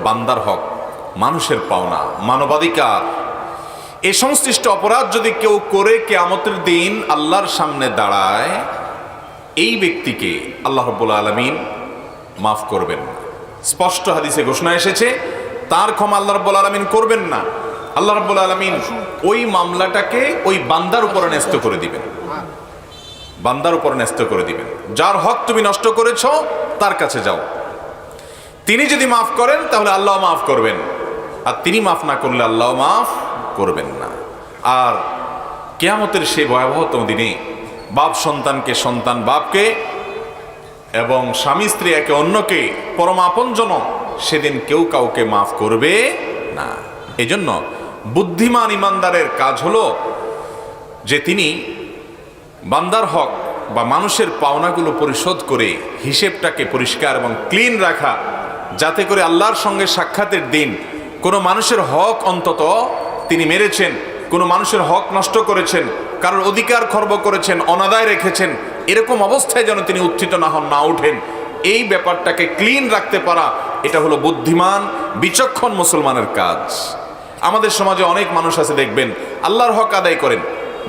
বান্দার হক, মানুষের পাওনা, মানবাধিকার, এই সংশ্লিষ্ট অপরাধ যদি কেউ করে কিয়ামতের দিন আল্লাহর সামনে দাঁড়ায়, এই ব্যক্তিকে আল্লাহ রাব্বুল আলামিন মাফ করবেন না। স্পষ্ট হাদিসে ঘোষণা এসেছে, তার ক্ষমা আল্লাহ রাব্বুল আলামিন করবেন না। আল্লাহ রাব্বুল আলামিন ওই মামলাটাকে ওই বান্দার উপরে ন্যস্ত করে দিবেন, বান্দার উপর ন্যস্ত করে দিবেন। যার হক তুমি নষ্ট করেছ তার কাছে যাও, তিনি যদি মাফ করেন তাহলে আল্লাহ মাফ করবেন, আর তিনি মাফ না করলে আল্লাহ মাফ করবেন না। আর কিয়ামতের সেই ভয়াবহতম দিনে বাপ সন্তানকে, সন্তান বাপকে, এবং স্বামী স্ত্রী একে অন্যকে, পরম আপনজন, সেদিন কেউ কাউকে মাফ করবে না। এই জন্য বুদ্ধিমান ইমানদারের কাজ হলো যে তিনি বান্দার হক বা মানুষের পাওনাগুলো পরিশোধ করে হিসেবটাকে পরিষ্কার এবং ক্লিন রাখা, যাতে করে আল্লাহর সঙ্গে সাক্ষাতের দিন কোনো মানুষের হক অন্তত তিনি মেরেছেন, কোনো মানুষের হক নষ্ট করেছেন, কারোর অধিকার খর্ব করেছেন, অনাদায় রেখেছেন, এরকম অবস্থায় যেন তিনি উত্থিত না হন, না উঠেন। এই ব্যাপারটাকে ক্লিন রাখতে পারা, এটা হলো বুদ্ধিমান বিচক্ষণ মুসলমানের কাজ। আমাদের সমাজে অনেক মানুষ আছে, দেখবেন আল্লাহর হক আদায় করেন,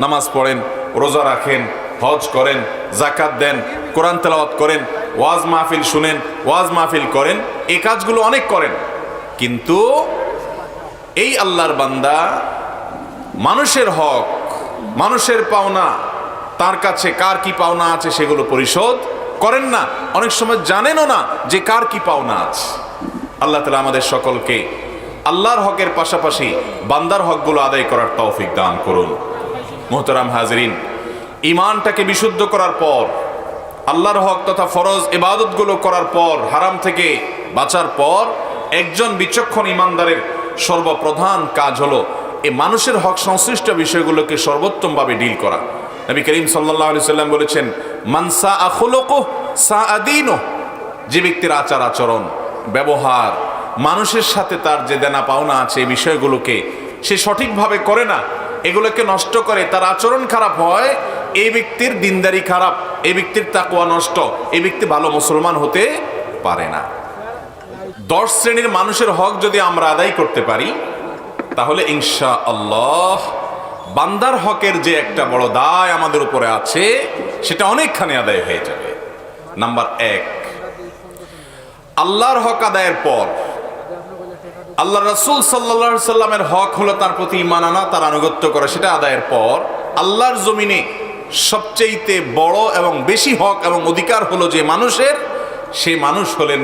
নামাজ পড়েন, রোজা রাখেন, হজ করেন, জাকাত দেন, কোরআন তেলাওয়াত করেন, ওয়াজ মাহফিল শুনেন, ওয়াজ মাহফিল করেন, এই কাজগুলো অনেক করেন, কিন্তু এই আল্লাহর বান্দা মানুষের হক, মানুষের পাওনা, তার কাছে কার কি পাওনা আছে সেগুলো পরিশোধ করেন না। অনেক সময় জানেনও না যে কার কি পাওনা আছে। আল্লাহ তাআলা আমাদের সকলকে আল্লাহর হকের পাশাপাশি বান্দার হকগুলো আদায় করার তৌফিক দান করুন। মুহতারাম হাজিরিন, ঈমানটাকে বিশুদ্ধ করার পর, আল্লাহর হক তথা ফরজ ইবাদতগুলো করার পর, হারাম থেকে বাঁচার পর, একজন বিচক্ষণ ঈমানদারের সর্বপ্রধান কাজ হলো এই মানুষের হক সংশ্লিষ্ট বিষয়গুলোকে সর্বোত্তমভাবে ডিল করা। নবী করিম সাল্লাল্লাহু আলাইহি সাল্লাম বলেছেন, মান সাআ খুলুকুহু সাআ দীনুহু, যে ব্যক্তির আচার আচরণ, ব্যবহার, মানুষের সাথে তার যে দেনা পাওনা আছে, এই বিষয়গুলোকে সে সঠিকভাবে করে না, এগুলোকে নষ্ট করে, তার আচরণ খারাপ হয়, এই ব্যক্তির দিনদারি খারাপ, এই ব্যক্তির তাকওয়া নষ্ট, এই ব্যক্তি ভালো মুসলমান হতে পারে না। 10 শ্রেণীর মানুষের হক যদি আমরা আদায় করতে পারি, তাহলে ইনশাআল্লাহ বান্দার হকের যে একটা বড় দায় আমাদের উপরে আছে, সেটা অনেকখানি আদায় হয়ে যাবে। নাম্বার 1, আল্লাহর হক আদায়ের পর আল্লাহ রাসূল সাল্লাল্লাহু আলাইহি সাল্লামের হক হলো তার প্রতি ঈমান আনা, তার আনুগত্য করা। সেটা আদায়ের পর আল্লাহর জমিনে সবচেয়ে বড় এবং বেশি হক এবং অধিকার হলো যে মানুষের, সেই মানুষ হলেন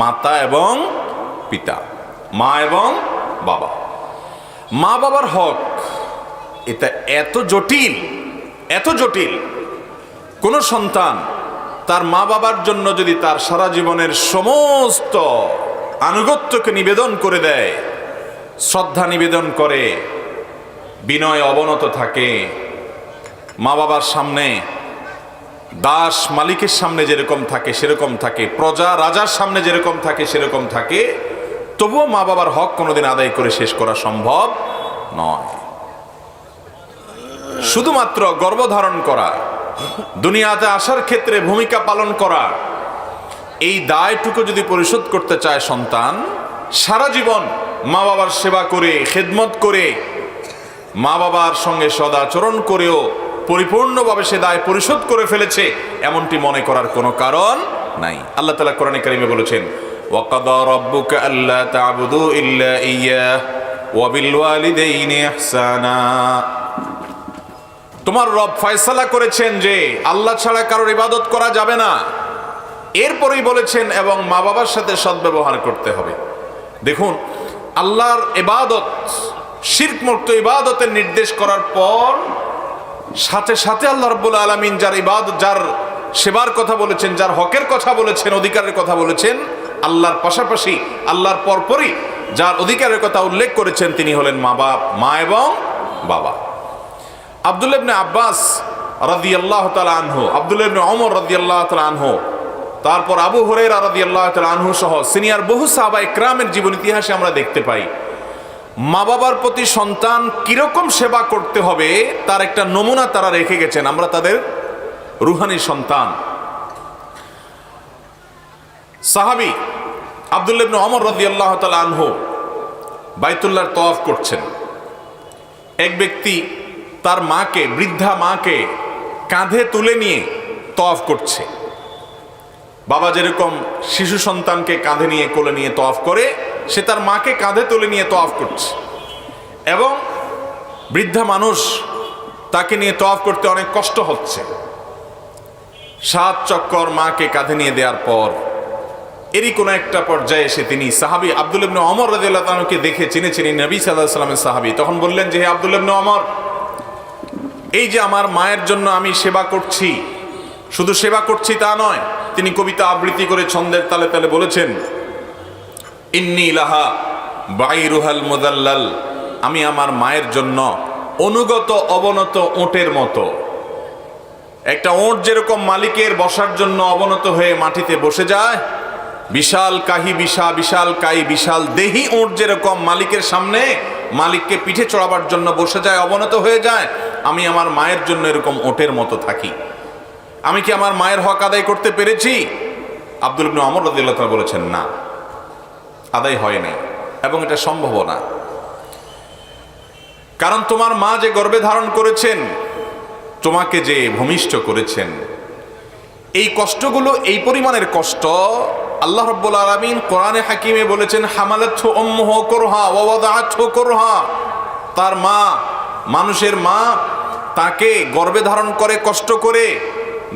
মাতা এবং পিতা, মা এবং বাবা। মা বাবার হক এটা এত জটিল, এত জটিল। কোন সন্তান তার মা বাবার জন্য যদি তার সারা জীবনের সমস্ত আনুগত্যকে নিবেদন করে দেয়, শ্রদ্ধা নিবেদন করে, বিনয় অবনত থাকে, মা বাবার সামনে দাস মালিকের সামনে যেরকম থাকে সেরকম থাকে, প্রজা রাজার সামনে যেরকম থাকে সেরকম থাকে, তবুও মা বাবার হক কোনোদিন আদায় করে শেষ করা সম্ভব নয়। শুধুমাত্র গর্ভধারণ করা, দুনিয়াতে আসার ক্ষেত্রে ভূমিকা পালন করা, এই দায়টুকু যদি পরিশোধ করতে চায় সন্তান, সারা জীবন মা বাবার সেবা করে, খেদমত করে, মা বাবার সঙ্গে সদাচরণ করেও পরিপূর্ণভাবে সে দায় পরিশোধ করে ফেলেছে, এমনটি মনে করার কোনো কারণ নাই। আল্লাহ তাআলা কোরআনে কারিমে বলেছেন, ওয়াকাদা রাব্বুকা আল্লা তা'বুদু ইল্লা ইয়্যাহু ওয়া বিল ওয়ালিদাইনি ইহসানা। তোমার রব ফয়সালা করেছেন যে আল্লাহ ছাড়া কারোর ইবাদত করা যাবে না। এরপরেই বলেছেন এবং মা বাবার সাথে সদ্ব্যবহার করতে হবে। দেখুন, আল্লাহর ইবাদত, শিরক মুক্ত ইবাদতের নির্দেশ করার পর সাথে সাথে আল্লাহ রাব্বুল আলামিন যার ইবাদত, যার সেবার কথা বলেছেন, যার হকের কথা বলেছেন, অধিকারের কথা বলেছেন, আল্লাহর পাশাপাশি আল্লাহর পরপরই যার অধিকারের কথা উল্লেখ করেছেন তিনি হলেন মা এবং বাবা। আব্দুল্লাহ ইবনে আব্বাস রাদিয়াল্লাহু তাআলা আনহু, আব্দুল্লাহ ইবনে ওমর রাদিয়াল্লাহু তাআলা আনহু, তারপর আবু হুরায়রা রাদিয়াল্লাহু তাআলা আনহু সহ সিনিয়র বহু সাহাবা ইকরামের জীবন ইতিহাসে আমরা দেখতে পাই, মা বাবার প্রতি সন্তান কিরকম সেবা করতে হবে তার একটা নমুনা তারা রেখে গেছেন। আমরা তাদের রুহানি সন্তান। সাহাবী আব্দুল্লাহ ইবনে ওমর রাদিয়াল্লাহু তাআলা আনহু বাইতুল্লাহর তওয়াফ করছেন। এক ব্যক্তি তার মাকে, বৃদ্ধা মাকে কাঁধে তুলে নিয়ে তওয়াফ করছে। বাবা যেরকম শিশু সন্তানকে কাঁধে নিয়ে কোলে নিয়ে তওয়াফ করে, সে তার মাকে কাঁধে তুলে নিয়ে তওয়াফ করছে। এবং বৃদ্ধা মানুষ, তাকে নিয়ে তওয়াফ করতে অনেক কষ্ট হচ্ছে। 7 চক্কর মাকে কাঁধে নিয়ে দেওয়ার পর এরই কোনো একটা পর্যায়ে এসে তিনি সাহাবী আব্দুল্লাহ ইবনে ওমর রাদিয়াল্লাহু তাআলাকে দেখে চিনেছিলেন নবী সাল্লাল্লাহু আলাইহি ওয়াসাল্লামের সাহাবী। তখন বললেন যে, হে আব্দুল্লাহ ইবনে ওমর, এই যে আমার মায়ের জন্য আমি সেবা করছি, শুধু সেবা করছি তা নয়, তিনি কবিতা আবৃত্তি করে ছন্দের তালে তালে বলেছেন, ইন্নী লাহা বাইরুহাল মুদাল্লাল, আমি আমার মায়ের জন্য অনুগত অবনত ওঁটের মতো। একটা ওঁট যেরকম মালিকের বসার জন্য অবনত হয়ে মাটিতে বসে যায়, বিশাল কাহি বিশাল কাই বিশাল দেহি ওঁট যেরকম মালিকের সামনে মালিককে পিঠে চড়াবার জন্য বসে যায়, অবনত হয়ে যায়, আমি আমার মায়ের জন্য এরকম ওঁটের মতো থাকি। আমি কি আমার মায়ের হক আদায় করতে পেরেছি? আব্দুল ইবনে ওমর রাদিয়াল্লাহু তাআলা বলেছেন, না, আদায় হয় নাই, এবং এটা সম্ভব না। কারণ তোমার মা যে গর্ভে ধারণ করেছেন, তোমাকে যে ভূমিষ্ঠ করেছেন, এই কষ্টগুলো, এই পরিমাণের কষ্ট আল্লাহ রাব্বুল আলামিন কোরআনে হাকিমে বলেছেন, হামালাতহু উম্মুহু কুরহা ওয়া ওয়াদাআতহু কুরহা। তার মা, মানুষের মা, তাকে গর্ভে ধারণ করে কষ্ট করে,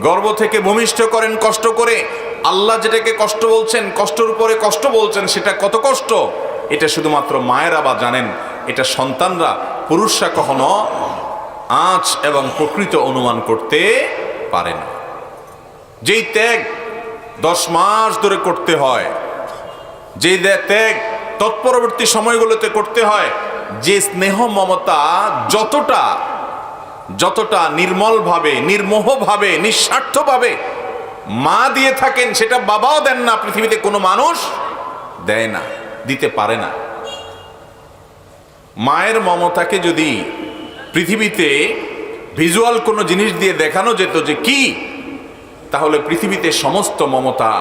গর্ভ থেকে ভূমিষ্ঠ করেন কষ্ট করে। আল্লাহ যেটাকে কষ্ট বলছেন, কষ্টের উপরে কষ্ট বলছেন, সেটা কত কষ্ট এটা শুধুমাত্র মায়েরা বা জানেন। এটা সন্তানরা, পুরুষরা কখনো আঁচ এবং প্রকৃত অনুমান করতে পারে না। যেই ত্যাগ 10 মাস ধরে করতে হয়, যে ত্যাগ তৎপরবর্তী সময়গুলোতে করতে হয়, যে স্নেহ মমতা যতটা নির্মলভাবে, নির্মোহভাবে, নিঃস্বার্থভাবে মা দিয়ে থাকেন, সেটা বাবাও দেন না, পৃথিবীতে কোনো মানুষ দেয় না, দিতে পারে না। মায়ের মমতাকে যদি পৃথিবীতে ভিজুয়াল কোনো জিনিস দিয়ে দেখানো যেত যে কি, তাহলে পৃথিবীতে সমস্ত মমতা,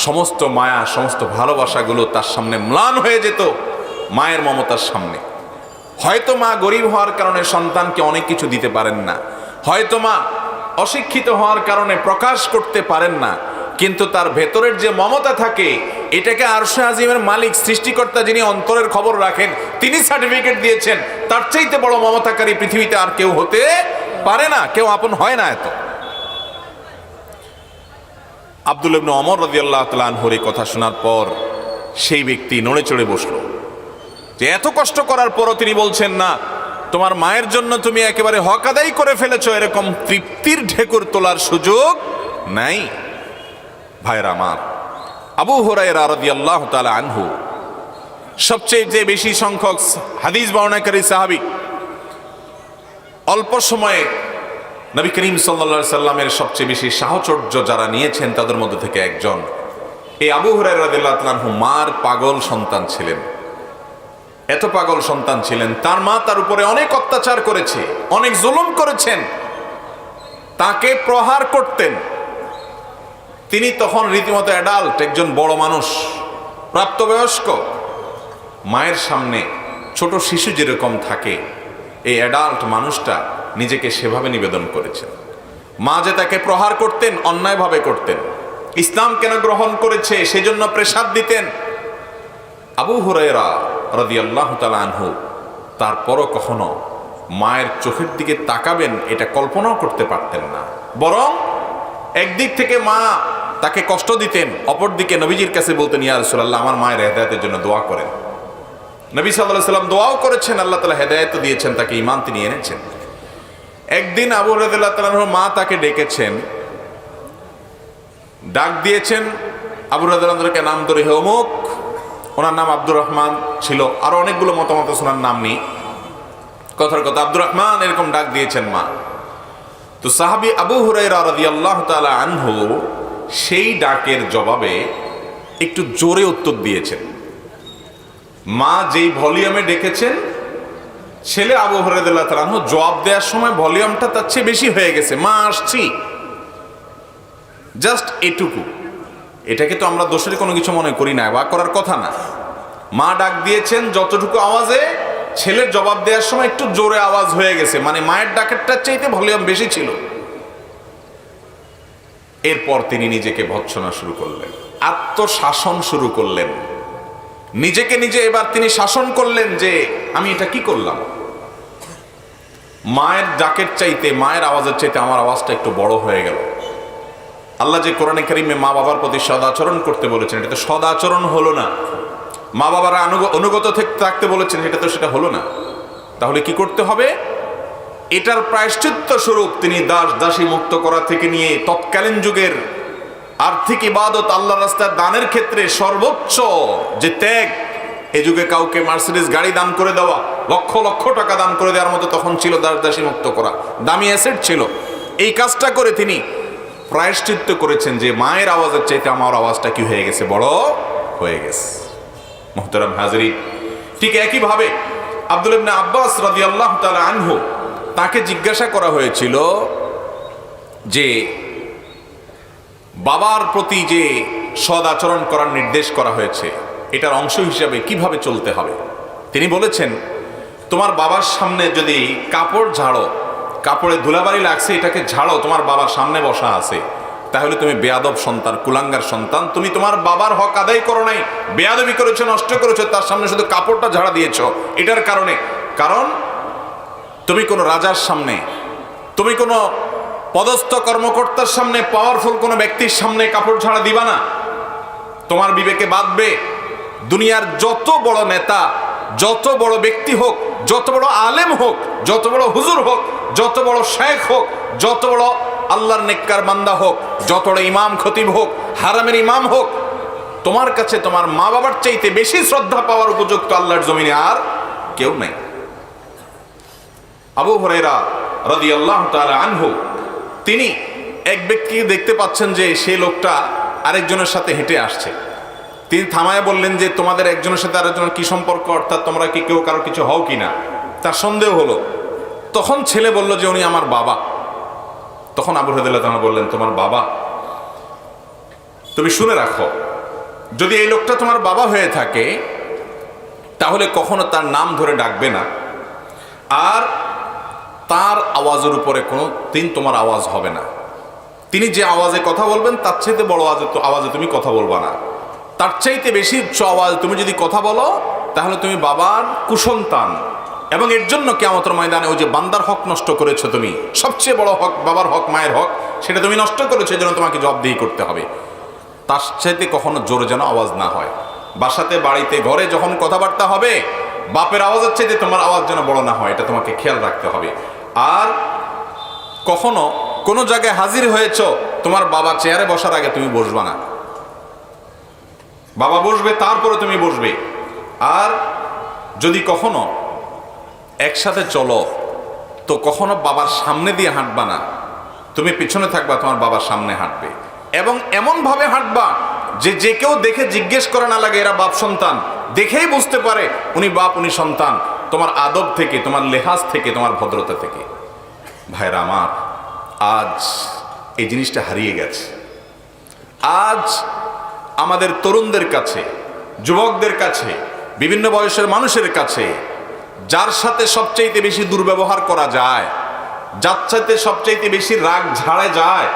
সমস্ত মায়া, সমস্ত ভালোবাসাগুলো তার সামনে ম্লান হয়ে যেত মায়ের মমতার সামনে। হয়তো মা গরিব হওয়ার কারণে সন্তানকে অনেক কিছু দিতে পারেন না, হয়তো মা অশিক্ষিত হওয়ার কারণে প্রকাশ করতে পারেন না, কিন্তু তার ভেতরের যে মমতা থাকে, এটাকে আরশে আজিমের মালিক, সৃষ্টিকর্তা, যিনি অন্তরের খবর রাখেন, তিনি সার্টিফিকেট দিয়েছেন, তার চাইতে বড় মমতাকারী পৃথিবীতে আর কেউ হতে পারে না, কেউ আপন হয় না এত। আব্দুল্লাহ ইবনে ওমর রাদিয়াল্লাহু তাআলা আনহুর এই কথা শোনার পর সেই ব্যক্তি নড়ে চড়ে বসলো, যে এত কষ্ট করার পরও তিনি বলছেন, না, তোমার মায়ের জন্য তুমি একেবারে হক আদায় করে ফেলেছো, এরকম তৃপ্তির ঢেকুর তোলার সুযোগ নাই। ভাইরা আমার, আবু হুরায়রা রাদিয়াল্লাহু তাআলা আনহু সবচেয়ে যে বেশি সংখ্যক হাদিস বর্ণনাকারী সাহাবী, অল্প সময়ে নবী করিম সাল্লাল্লাহু আলাইহি সাল্লামের সবচেয়ে বেশি সাহচর্য যারা নিয়েছেন, তাদের মধ্যে থেকে একজন। এই আবু হুরায়রা রাদিয়াল্লাহু তাআলা আনহু মার পাগল সন্তান ছিলেন। এত পাগল সন্তান ছিলেন, তার মা তার উপরে অনেক অত্যাচার করেছে, অনেক জুলুম করেছেন, তাকে প্রহার করতেন। তিনি তখন রীতিমতো অ্যাডাল্ট, একজন বড় মানুষ, প্রাপ্তবয়স্ক। মায়ের সামনে ছোট শিশু যেরকম থাকে, এই অ্যাডাল্ট মানুষটা নিজেকে সেভাবে নিবেদন করেছেন। মা যে তাকে প্রহার করতেন, অন্যায়ভাবে করতেন, ইসলাম কেন গ্রহণ করেছে সেজন্য প্রেসার দিতেন। আবু হুরায়রা রাদিয়াল্লাহু তাআলা আনহু তারপরও কখনো মায়ের চোখের দিকে তাকাবেন এটা কল্পনাও করতে পারতেন না। বরং একদিক থেকে মা তাকে কষ্ট দিতেন, অপরদিকে নবীজির কাছে বলতেন, ইয়া রাসূলুল্লাহ, আমার মায়ের হেদায়েতের জন্য দোয়া করেন। নবী সাল্লাল্লাহু আলাইহি সাল্লাম দোয়াও করেছেন, আল্লাহ তাআলা হেদায়েত দিয়েছেন, তাকে ঈমান তিনি এনেছেন। একদিন আবু হুরায়রা রাদিয়াল্লাহু তাআলা আনহুর মা তাকে ডেকেছেন, ডাক দিয়েছেন। আবু হুরায়রা রাদিয়াল্লাহু তাআলাকে নাম ধরে, হে অমুক, ওনার নাম আব্দুর রহমান ছিল, আরো অনেকগুলো মতামত ওনার নাম নেই, কথার কথা আব্দুর রহমান এরকম ডাক দিয়েছেন মা। তো সাহাবী আবু হুরায়রা রাদিয়াল্লাহু তাআলা আনহু সেই ডাকের জবাবে একটু জোরে উত্তর দিয়েছেন। মা যেই ভলিউমে ডেকেছেন, ছেলে আবু হুরায়রা রাদিয়াল্লাহু তাআলা আনহু জবাব দেওয়ার সময় ভলিউমটা তার চেয়ে বেশি হয়ে গেছে, মা আসছি, জাস্ট এটুকু। এটাকে তো আমরা দোষের কোনো কিছু মনে করি না বা করার কথা না। মা ডাক দিয়েছেন যতটুকু আওয়াজে, ছেলের জবাব দেওয়ার সময় একটু জোরে আওয়াজ হয়ে গেছে, মানে মায়ের ডাকেরটার চাইতে ভলিউম বেশি ছিল। এরপর তিনি নিজেকে ভৎসনা শুরু করলেন, আত্মশাসন শুরু করলেন, নিজেকে নিজে এবার তিনি শাসন করলেন যে আমি এটা কি করলাম। মায়ের ডাকের চাইতে, মায়ের আওয়াজের চাইতে আমার আওয়াজটা একটু বড় হয়ে গেল। আল্লাহ যে কোরআনে কারিমে মা বাবার প্রতি সদাচরণ করতে বলেছেন, এটা তো সদাচরণ হলো না। মা বাবারা অনুগত থাকতে বলেছেন, এটা তো সেটা হলো না। তাহলে কি করতে হবে? এটার প্রায়শ্চিত্ত স্বরূপ তিনি দাস দাসী মুক্ত করা থেকে নিয়ে তৎকালীন যুগের আর্থিক ইবাদত, আল্লাহর রাস্তায় দানের ক্ষেত্রে সর্বোচ্চ যে ত্যাগ, এ যুগে কাউকে মার্সিডিজ গাড়ি দান করে দেওয়া, লক্ষ লক্ষ টাকা দান করে দেওয়ার মতো তখন ছিল দাস দাসী মুক্ত করা, দামি অ্যাসেট ছিল। এই কাজটা করে তিনি প্রায়শ্চিত্ত করেছেন যে মায়ের আওয়াজের চাইতে আমার আওয়াজটা কি হয়ে গেছে, বড় হয়ে গেছে। মুহতারাম হাজরিন, ঠিক একইভাবে আব্দুল ইবনে আব্বাস রাদিয়াল্লাহু তাআলা আনহু, তাকে জিজ্ঞাসা করা হয়েছিল যে বাবার প্রতি যে সদ আচরণ করার নির্দেশ করা হয়েছে, এটার অংশ হিসাবে কিভাবে চলতে হবে। তিনি বলেছেন, তোমার বাবার সামনে যদি কাপড় ঝাড়ো, কাপড়ে ধুলাবাড়ি লাগছে, এটাকে ঝাড়ো, তোমার বাবার সামনে বসা আছে, তাহলে তুমি বেয়াদব সন্তান, কুলাঙ্গার সন্তান। তুমি তোমার বাবার হক আদায় করো নাই, বেয়াদবি করেছো, নষ্ট করেছো, তার সামনে শুধু কাপড়টা ঝাড়া দিয়েছো। এটার কারণে, কারণ তুমি কোনো রাজার সামনে, তুমি কোনো পদস্থ কর্মকর্তার সামনে, পাওয়ারফুল কোনো ব্যক্তির সামনে কাপড় ঝাড়া দিবা না, তোমার বিবেকে বাঁধবে। দুনিয়ার যত বড় নেতা, যত বড় ব্যক্তি হোক, যত বড় আলেম হোক, যত বড় হুজুর হোক, যত বড় শেখ হোক, যত বড় আল্লাহর নেককার বান্দা হোক, যত বড় ইমাম খতিব হোক, হারামের ইমাম হোক, তোমার কাছে তোমার মা বাবার চাইতে বেশি শ্রদ্ধা পাওয়ার উপযুক্ত আল্লাহর জমিনে আর কেউ নাই। আবু হুরায়রা রাদিয়াল্লাহু তাআলা আনহু, তিনি এক ব্যক্তিকে দেখতে পাচ্ছেন যে সেই লোকটা আরেকজনের সাথে হেঁটে আসছে। তিনি থামায় বললেন যে তোমাদের একজনের সাথে আরেকজনের কি সম্পর্ক, অর্থাৎ তোমরা কি কেউ কারো কিছু হও কিনা। তার সন্দেহ হলো। তখন ছেলে বলল যে উনি আমার বাবা। তখন আবু হুরায়রা বললেন, তোমার বাবা? তুমি শুনে রাখো, যদি এই লোকটা তোমার বাবা হয়ে থাকে তাহলে কখনো তার নাম ধরে ডাকবে না, আর তার আওয়াজের উপরে কোনো দিন তোমার আওয়াজ হবে না। তিনি যে আওয়াজে কথা বলবেন তার চাইতে বড় আওয়াজে তুমি কথা বলবা না, তার চাইতে বেশি উচ্চ আওয়াজ তুমি যদি কথা বলো তাহলে তুমি বাবার কুসন্তান, এবং এর জন্য কিয়ামতের ময়দানে ওই যে বান্দার হক নষ্ট করেছো তুমি, সবচেয়ে বড় হক বাবার হক, মায়ের হক, সেটা তুমি নষ্ট করেছো, এই জন্য তোমাকে জবাবদিহি করতে হবে। তার চাইতে কখনো জোরে যেন আওয়াজ না হয়। বাসাতে, বাড়িতে, ঘরে যখন কথাবার্তা হবে, বাপের আওয়াজের চাইতে তোমার আওয়াজ যেন বড় না হয়, এটা তোমাকে খেয়াল রাখতে হবে। আর কখনো কোনো জায়গায় হাজির হয়েছ, তোমার বাবা চেয়ারে বসার আগে তুমি বসবা না, বাবা বসবে তারপরে তুমি বসবে। আর যদি কখনো একসাথে চলো তো কখনো বাবার সামনে দিয়ে হাঁটবা না, তুমি পিছনে থাকবা, তোমার বাবার সামনে হাঁটবে, এবং এমন ভাবে হাঁটবা যে যে কেউ দেখে জিজ্ঞেস করা না লাগে এরা বাপ সন্তান, দেখেই বুঝতে পারে উনি বাপ উনি সন্তান, তোমার আদব থেকে, তোমার লেহাজ থেকে, তোমার ভদ্রতা থেকে। ভাইরা আমার, আজ এই জিনিসটা হারিয়ে গেছে। আজ আমাদের তরুণদের কাছে, যুবকদের কাছে, বিভিন্ন বয়সের মানুষের কাছে যার সাথে সবচাইতে বেশি দুর্ব্যবহার করা যায়, যার চাইতে সবচাইতে বেশি রাগ ঝাড়ে যায়,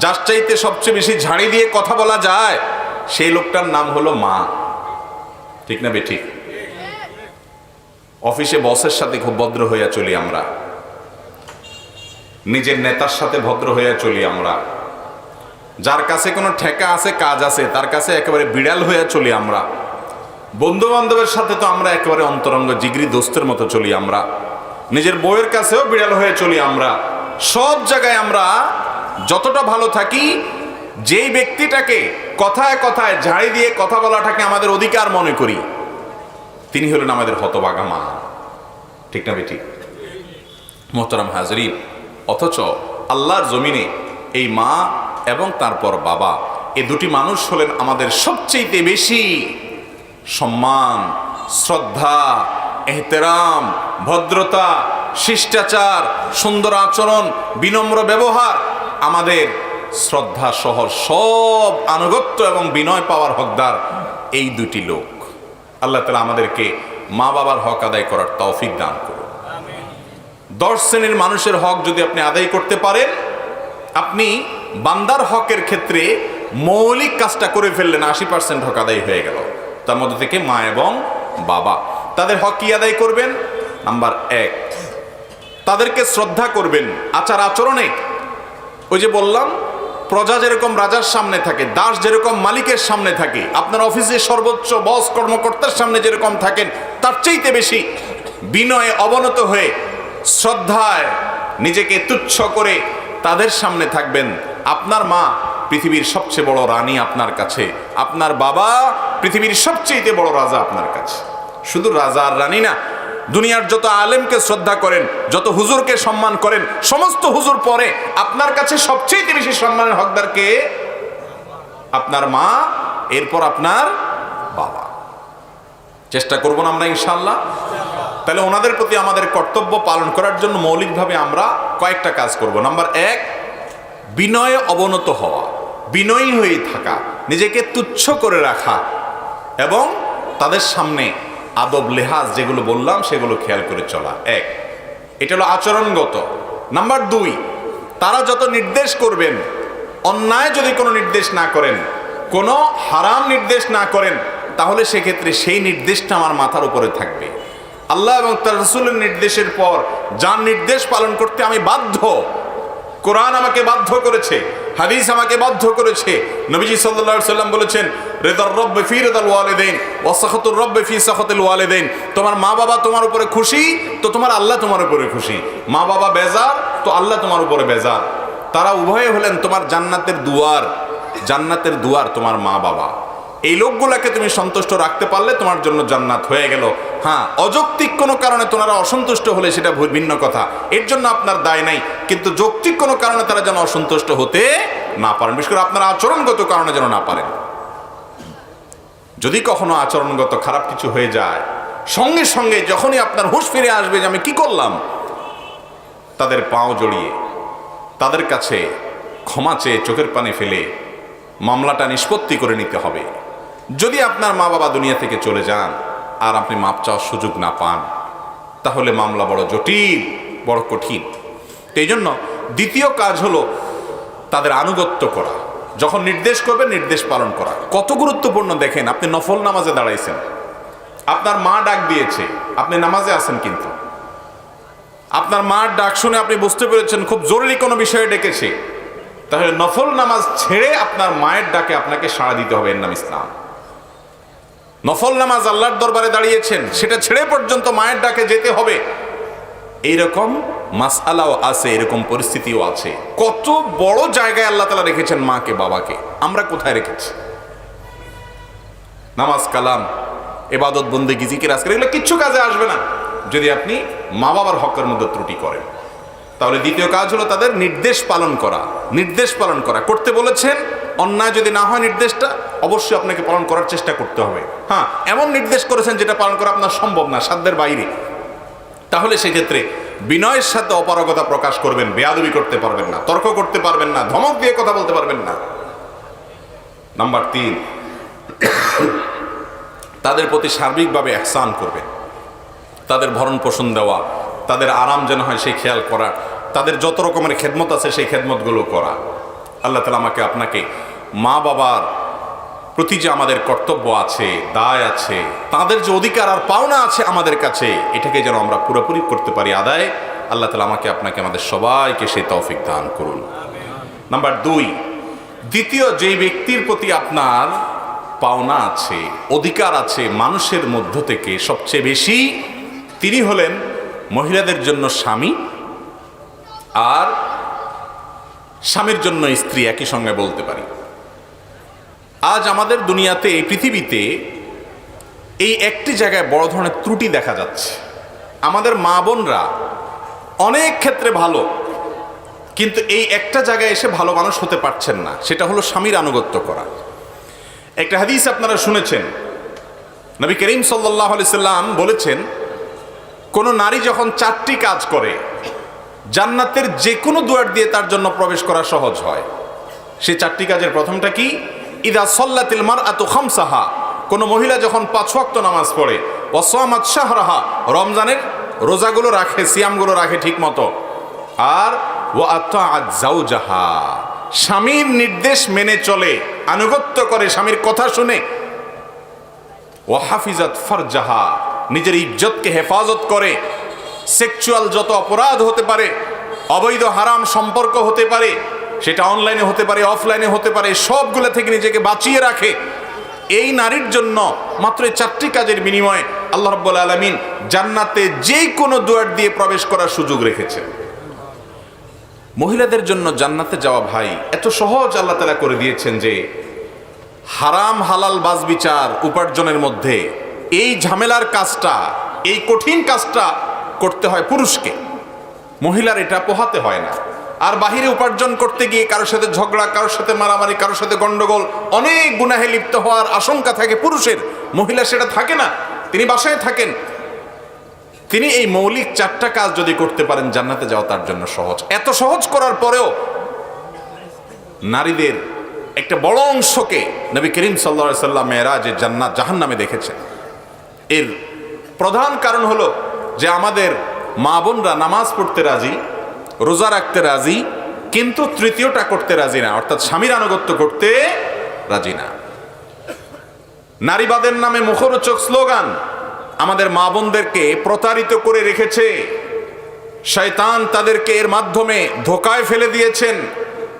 যার চাইতে সবচেয়ে বেশি ঝাড়ি দিয়ে কথা বলা যায়, সেই লোকটার নাম হলো মা। ঠিক না বেঠিক? অফিসে বসের সাথে খুব ভদ্র হইয়া চলি আমরা, নিজের নেতার সাথে ভদ্র হইয়া চলি আমরা, যার কাছে কোনো ঠেকা আছে, কাজ আছে, তার কাছে একেবারে বিড়াল হইয়া চলি আমরা, বন্ধু বান্ধবের সাথে তো আমরা একেবারে অন্তরঙ্গ জিগরি দোস্তের মতো চলি আমরা, নিজের বউয়ের কাছেও বিড়াল হয়ে চলি আমরা। সব জায়গায় আমরা যতটা ভালো থাকি, যেই ব্যক্তিটাকে কথায় কথায় ঝাড়ি দিয়ে কথা বলাটাকে আমাদের অধিকার মনে করি, তিনি হলেন আমাদের হতভাগা মা। ঠিক না বেঠিক? মোহতারাম হাজরিন, অথচ আল্লাহর জমিনে এই মা এবং তারপর বাবা, এই দুটি মানুষ হলেন আমাদের সবচেয়ে বেশি সম্মান, শ্রদ্ধা, এহতেরাম, ভদ্রতা, শিষ্টাচার, সুন্দর আচরণ, বিনম্র ব্যবহার আমাদের শ্রদ্ধা সহ সব আনুগত্য এবং বিনয় পাওয়ার হকদার এই দুটি লোক। আল্লাহ তাআলা আমাদেরকে মা বাবার হক আদায় করার তৌফিক দান করুন। 10 শ্রেণীর মানুষের হক যদি আপনি আদায় করতে পারেন, আপনি বান্দার হকের ক্ষেত্রে মৌলিক কাজটা করে ফেললেন, 80% হক আদায় হয়ে গেল। তার মধ্যে থেকে মা এবং বাবা, তাদের হক কি আদায় করবেন? নাম্বার 1, তাদেরকে শ্রদ্ধা করবেন আচার আচরণে। ওই যে বললাম, প্রজা যেরকম রাজার সামনে থাকে, দাস যেরকম মালিকের সামনে থাকে, আপনার অফিসে সর্বোচ্চ বস কর্মকর্তার সামনে যেরকম থাকেন, তার চাইতে বেশি বিনয়ে অবনত হয়ে শ্রদ্ধায় নিজেকে তুচ্ছ করে তাদের সামনে থাকবেন। আপনার মা পৃথিবীর সবচেয়ে বড় রানী আপনার কাছে, আপনার বাবা পৃথিবীর সবচেয়ে বড় রাজা আপনার কাছে। শুধু রাজা আর রানী না, দুনিয়ার যত আলেমকে শ্রদ্ধা করেন, যত হুজুরকে সম্মান করেন, সমস্ত হুজুর পরে আপনার কাছে সবচেয়ে বেশি সম্মানের হকদার কে? আপনার মা, এরপর আপনার বাবা। চেষ্টা করব না আমরা ইনশাআল্লাহ? তাহলে ওনাদের প্রতি আমাদের কর্তব্য পালন করার জন্য মৌলিকভাবে আমরা কয়েকটা কাজ করব। নাম্বার 1, বিনয়ে অবনত হওয়া, বিনয়ী হয়ে থাকা, নিজেকে তুচ্ছ করে রাখা এবং তাদের সামনে আদব লেহাজ যেগুলো বললাম সেগুলো খেয়াল করে চলা। 1, এটা হলো আচরণগত। নাম্বার 2, তারা যত নির্দেশ করবেন, অন্যায় যদি কোনো নির্দেশ না করেন, কোনো হারাম নির্দেশ না করেন, তাহলে সেক্ষেত্রে সেই নির্দেশটা আমার মাথার উপরে থাকবে। আল্লাহ এবং তার রাসূলের নির্দেশের পর যার নির্দেশ পালন করতে আমি বাধ্য, কোরআন আমাকে বাধ্য করেছে, হাদিস আমাকে বাধ্য করেছে। নবীজি সাল্লাল্লাহু আলাইহি সাল্লাম বলেছেন, রিদার রব্ব ফি রিদাল ওয়ালিদাইন ওয়া সাখাতুর রব্ব ফি সাখাতিল ওয়ালিদাইন। তোমার মা বাবা তোমার উপরে খুশি তো তোমার আল্লাহ তোমার উপরে খুশি, মা বাবা বেজার তো আল্লাহ তোমার উপরে বেজার। তারা উভয়ে হলেন তোমার জান্নাতের দুয়ার, জান্নাতের দুয়ার তোমার মা বাবা। এই লোকগুলাকে তুমি সন্তুষ্ট রাখতে পারলে তোমার জন্য জান্নাত হয়ে গেল। হ্যাঁ, অযৌক্তিক কোনো কারণে তোমরা অসন্তুষ্ট হলে সেটা ভিন্ন কথা, এর জন্য আপনার দায় নাই। কিন্তু যৌক্তিক কোনো কারণে তারা যেন অসন্তুষ্ট হতে না পারেন, বিশেষ করে আপনার আচরণগত কারণে যেন না পারেন। যদি কখনো আচরণগত খারাপ কিছু হয়ে যায়, সঙ্গে সঙ্গে যখনই আপনার হুঁশ ফিরে আসবে যে আমি কি করলাম, তাদের পাও জড়িয়ে তাদের কাছে ক্ষমা চেয়ে চোখের পানি ফেলে মামলাটা নিষ্পত্তি করে নিতে হবে। যদি আপনার মা বাবা দুনিয়া থেকে চলে যান আর আপনি মাপ চাওয়ার সুযোগ না পান, তাহলে মামলা বড় জটিল, বড় কঠিন। এই জন্য দ্বিতীয় কাজ হলো তাদের আনুগত্য করা। যখন নির্দেশ করবেন, নির্দেশ পালন করা। কত গুরুত্বপূর্ণ দেখেন, আপনি নফল নামাজে দাঁড়াইছেন, আপনার মা ডাক দিয়েছে, আপনি নামাজে আছেন, কিন্তু আপনার মার ডাক শুনে আপনি বুঝতে পেরেছেন খুব জরুরি কোনো বিষয়ে ডেকেছে, তাহলে নফল নামাজ ছেড়ে আপনার মায়ের ডাকে আপনাকে সাড়া দিতে হবে। এর নাম ইসলাম। নফল নামাজ আল্লাহর দরবারে দাঁড়িয়েছেন, সেটা ছেড়ে পর্যন্ত মায়ের ডাকে যেতে হবে। এইরকম মাসআলাও আছে, এরকম পরিস্থিতিও আছে। কত বড় জায়গায় আল্লাহ তাআলা রেখেছেন মাকে বাবাকে, আমরা কোথায় রেখেছি? নামাজ, কালাম, ইবাদত, বন্দেগী, জিকির, আজকার এগুলো কিচ্ছু কাজে আসবে না যদি আপনি মা বাবার হকের মধ্যে ত্রুটি করেন। তাহলে দ্বিতীয় কাজ হলো তাদের নির্দেশ পালন করা। নির্দেশ পালন করা করতে বলেছেন, অন্যায় যদি না হয় নির্দেশটা অবশ্যই আপনাকে পালন করার চেষ্টা করতে হবে। হ্যাঁ, এমন নির্দেশ করেছেন যেটা পালন করা আপনার সম্ভব না, সাধ্যের বাইরে, তাহলে সেক্ষেত্রে বিনয়ের সাথে অপারগতা প্রকাশ করবেন। বেয়াদবি করতে পারবেন না, তর্ক করতে পারবেন না, ধমক দিয়ে কথা বলতে পারবেন না। নাম্বার 3, তাদের প্রতি সার্বিকভাবে ইহসান করবেন। তাদের ভরণ পোষণ দেওয়া, তাদের আরাম যেন হয় সেই খেয়াল করা, তাদের যত রকমের খেদমত আছে সেই খেদমতগুলো করা। আল্লাহ তাআলা আমাকে আপনাকে মা বাবার প্রতি যে আমাদের কর্তব্য আছে, দায় আছে, তাদের যে অধিকার আর পাওনা আছে আমাদের কাছে, এটাকে যেন আমরা পুরোপুরি করতে পারি আদায়। আল্লাহ তাআলা আমাকে আপনাকে আমাদের সবাইকে সেই তৌফিক দান করুন। নাম্বার 2, দ্বিতীয় যেই ব্যক্তির প্রতি আপনার পাওনা আছে, অধিকার আছে মানুষের মধ্য থেকে সবচেয়ে বেশি, তিনি হলেন মহিলাদের জন্য স্বামী আর স্বামীর জন্য স্ত্রী, একই সঙ্গে বলতে পারি। আজ আমাদের দুনিয়াতে, এই পৃথিবীতে এই একটি জায়গায় বড় ধরনের ত্রুটি দেখা যাচ্ছে। আমাদের মা বোনরা অনেক ক্ষেত্রে ভালো, কিন্তু এই একটা জায়গায় এসে ভালো মানুষ হতে পারছেন না, সেটা হলো স্বামীর আনুগত্য করা। একটা হাদিস আপনারা শুনেছেন, নবী করিম সাল্লাল্লাহু আলাইহি সাল্লাম বলেছেন, কোন নারী যখন 4টি কাজ করে, জান্নাতের যে কোনো দুয়ার দিয়ে তার জন্য প্রবেশ করা সহজ হয়। সে 4টি কাজের প্রথমটা কি? ইদা সাল্লাতিল মারআতু খামসাহা, কোন মহিলা যখন 5 ওয়াক্ত নামাজ পড়ে, ওয়া সামাত শাহরাহা, রমজানের রোজাগুলো রাখে, সিয়ামগুলো রাখে ঠিক মতো, আর ওয়া আতাআত যাওজাহা, স্বামীর নির্দেশ মেনে চলে, আনুগত্য করে, স্বামীর কথা শুনে, ওয়া হাফিজাত ফারজাহা, নিজের ইজ্জতকে হেফাজত করে, সেক্সুয়াল যত অপরাধ হতে পারে, অবৈধ হারাম সম্পর্ক হতে পারে, সেটা অনলাইনে হতে পারে, অফলাইনে হতে পারে, সবগুলো থেকে নিজেকে বাঁচিয়ে রাখে, এই নারীর জন্য মাত্র 4টি কাজের বিনিময়ে আল্লাহ রাব্বুল আলামিন জান্নাতে যে কোনো দুয়ার দিয়ে প্রবেশ করার সুযোগ রেখেছে। মহিলাদের জন্য জান্নাতে যাওয়া ভাই এত সহজ আল্লাহ তাআলা করে দিয়েছেন যে হারাম হালাল বাছবিচার উপার্জনের মধ্যে এই ঝামেলার কাজটা, এই কঠিন কাজটা করতে হয় পুরুষকে, মহিলার এটা পোহাতে হয় না। আর বাহিরে উপার্জন করতে গিয়ে কারোর সাথে ঝগড়া, কারোর সাথে মারামারি, কারোর সাথে গন্ডগোল, অনেক গুনাহে লিপ্ত হওয়ার আশঙ্কা থাকে পুরুষের, মহিলা সেটা থাকে না, তিনি বাসায় থাকেন। তিনি এই মৌলিক 4টা কাজ যদি করতে পারেন, জান্নাতে যাওয়া তার জন্য সহজ। এত সহজ করার পরেও নারীদের একটা বড় অংশকে নবী করিম সাল্লাল্লাহু আলাইহি সাল্লাম মেরাজে জান্নাত জাহান্নামে দেখেছেন। এর প্রধান কারণ হলো যে আমাদের মা বোনরা নামাজ পড়তে রাজি, রোজা রাখতে রাজি, কিন্তু তৃতীয়টা করতে রাজি না, অর্থাৎ স্বামীর আনুগত্য করতে রাজি না। নারীবাদের নামে মুখরোচক স্লোগান আমাদের মা বোনদেরকে প্রতারিত করে রেখেছে। শয়তান তাদেরকে এর মাধ্যমে ধোকায় ফেলে দিয়েছেন,